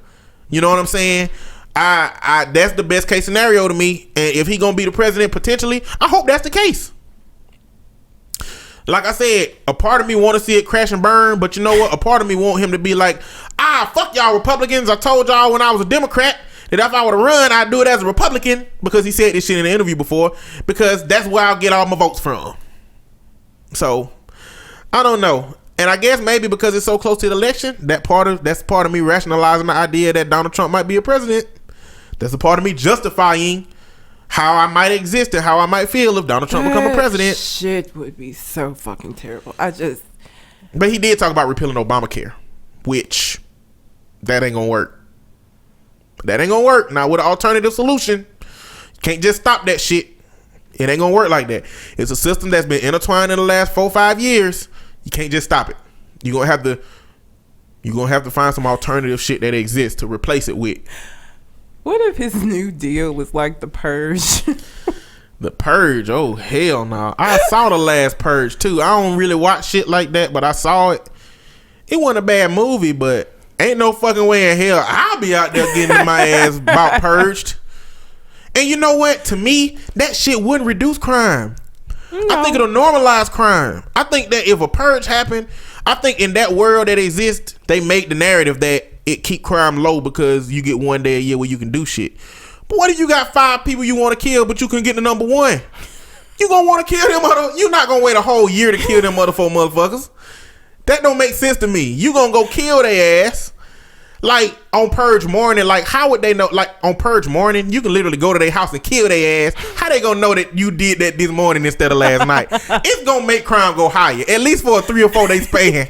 You know what I'm saying? I that's the best case scenario to me. And if he gonna be the president potentially, I hope that's the case. Like I said, a part of me want to see it crash and burn, but you know what? A part of me want him to be like, fuck y'all Republicans. I told y'all when I was a Democrat that if I were to run, I'd do it as a Republican, because he said this shit in an interview before, because that's where I'll get all my votes from. So I don't know. And I guess maybe because it's so close to the election, that's part of me rationalizing the idea that Donald Trump might be a president. That's a part of me justifying how I might exist and how I might feel if Donald Trump become a president. Shit would be so fucking terrible. But he did talk about repealing Obamacare, which that ain't gonna work. That ain't gonna work. Now with an alternative solution, you can't just stop that shit. It ain't gonna work like that. It's a system that's been intertwined in the last 4-5 years. You can't just stop it. You're gonna have to find some alternative shit that exists to replace it with. What if his new deal was like The Purge? The Purge? Oh, hell no. I saw the last Purge too. I don't really watch shit like that, but I saw it. It wasn't a bad movie, but ain't no fucking way in hell I'll be out there getting my ass about purged. And you know what? To me, that shit wouldn't reduce crime. No. I think it'll normalize crime. I think that if a purge happened, I think in that world that exists, they make the narrative that it keep crime low because you get one day a year where you can do shit. But what if you got 5 people you want to kill, but you couldn't get the number 1? You gonna want to kill them you're not gonna wait a whole year to kill them motherfuckers. That don't make sense to me. You gonna go kill their ass. Like on Purge morning, like how would they know? Like on Purge morning, you can literally go to their house and kill their ass. How they gonna know that you did that this morning instead of last night? It's gonna make crime go higher, at least for a 3 or 4 day span.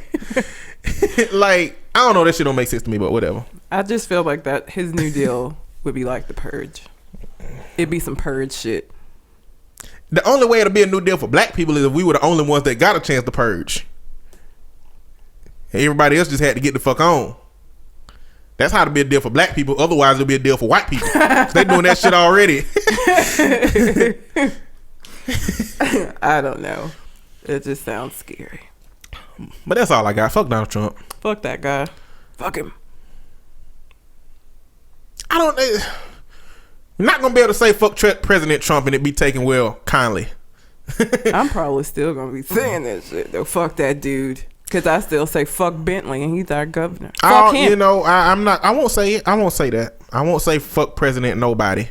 Like I don't know, that shit don't make sense to me, but whatever. I just feel like that his new deal would be like The Purge. It'd be some purge shit. The only way it'll be a new deal for black people is if we were the only ones that got a chance to purge. Everybody else just had to get the fuck on. That's how to be a deal for black people. Otherwise, it'll be a deal for white people. They doing that shit already. I don't know. It just sounds scary. But that's all I got. Fuck Donald Trump. Fuck that guy. Fuck him. I'm not gonna be able to say fuck President Trump and it be taken well kindly. I'm probably still gonna be saying that shit though. Fuck that dude. Because I still say fuck Bentley and he's our governor. Fuck him. You know, I'm not. I won't say it. I won't say that. I won't say fuck President nobody.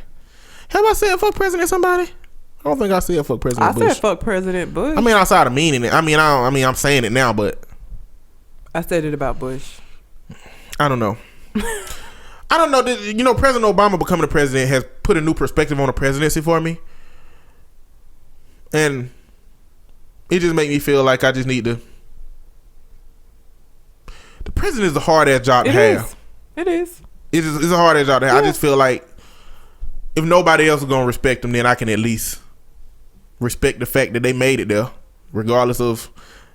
Have I said fuck President somebody? I don't think I said fuck President Bush. I said fuck President Bush. I mean, outside of meaning it. I'm saying it now, but I said it about Bush. I don't know. I don't know. You know, President Obama becoming the president has put a new perspective on the presidency for me, and it just make me feel like I just need to. The president is a hard ass job to have. It is. It's a hard ass job to have. Yeah. I just feel like if nobody else is gonna respect them, then I can at least respect the fact that they made it there, regardless of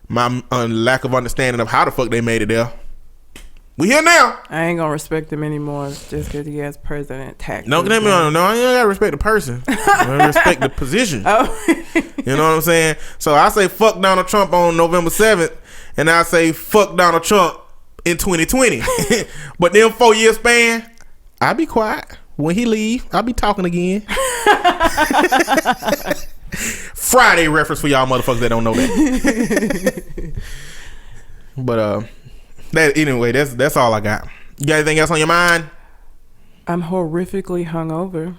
my lack of understanding of how the fuck they made it there. We here now. I ain't gonna respect him anymore just because he has president tax. No, I ain't gotta respect the person. I gotta respect the position. Oh. You know what I'm saying? So I say fuck Donald Trump on November 7th, and I say fuck Donald Trump in 2020. But then 4 year span, I be quiet. When he leave, I'll be talking again. Friday reference for y'all motherfuckers that don't know that. But anyway, that's all I got. You got anything else on your mind? I'm horrifically hungover.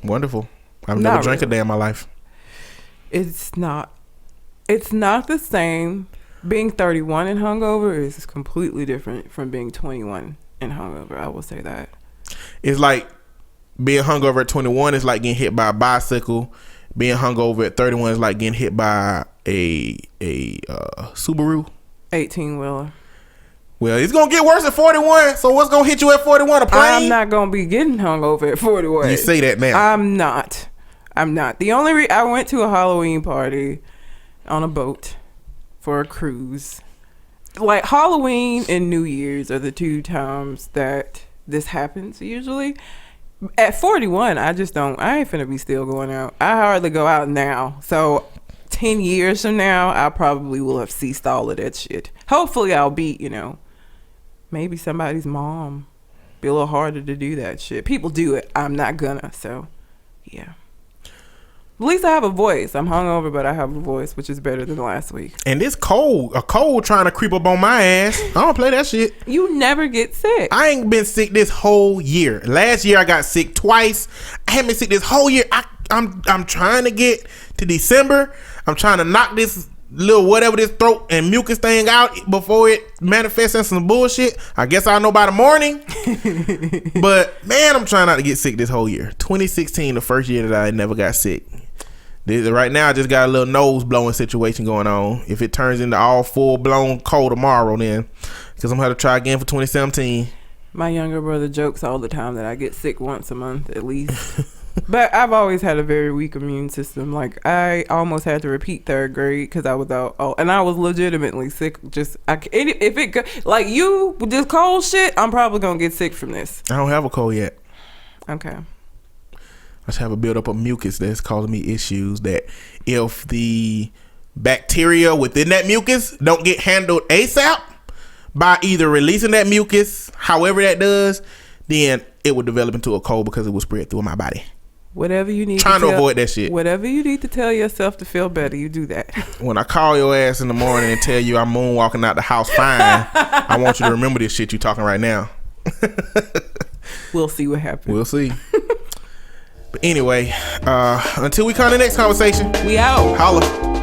Wonderful. I've never drank a day in my life. It's not the same. Being 31 and hungover is completely different from being 21 and hungover. I will say that. It's like being hungover at 21 is like getting hit by a bicycle. Being hungover at 31 is like getting hit by a Subaru 18-wheeler. Well, it's gonna get worse at 41. So what's gonna hit you at 41? A plane? I'm not gonna be getting hungover at 41. You say that now. I'm not. The only I went to a Halloween party on a boat for a cruise. Like Halloween and New Year's are the two times that this happens usually. At 41, I ain't finna be still going out. I hardly go out now. So 10 years from now, I probably will have ceased all of that shit. Hopefully I'll be, maybe somebody's mom. Be a little harder to do that shit. People do it. I'm not gonna. So, yeah. At least I have a voice. I'm hungover, but I have a voice, which is better than last week. And this cold trying to creep up on my ass. I don't play that shit. You never get sick. I ain't been sick this whole year. Last year I got sick twice. I haven't been sick this whole year. I'm trying to get to December. I'm trying to knock this little whatever this throat and mucus thing out before it manifests in some bullshit. I guess I'll know by the morning. But man, I'm trying not to get sick this whole year. 2016, the first year that I never got sick. Right now, I just got a little nose blowing situation going on. If it turns into all full blown cold tomorrow, then because I'm gonna have to try again for 2017. My younger brother jokes all the time that I get sick once a month at least. But I've always had a very weak immune system. Like I almost had to repeat third grade because I was out. Oh, and I was legitimately sick. Just like you with this cold shit, I'm probably gonna get sick from this. I don't have a cold yet. Okay. I just have a buildup of mucus that's causing me issues that if the bacteria within that mucus don't get handled ASAP by either releasing that mucus, however that does, then it will develop into a cold because it will spread through my body. Whatever you need to avoid that shit. Whatever you need to tell yourself to feel better, you do that. When I call your ass in the morning and tell you I'm moonwalking out the house fine, I want you to remember this shit you talking right now. We'll see what happens. We'll see. But anyway, until we come to the next conversation, we out. Holla.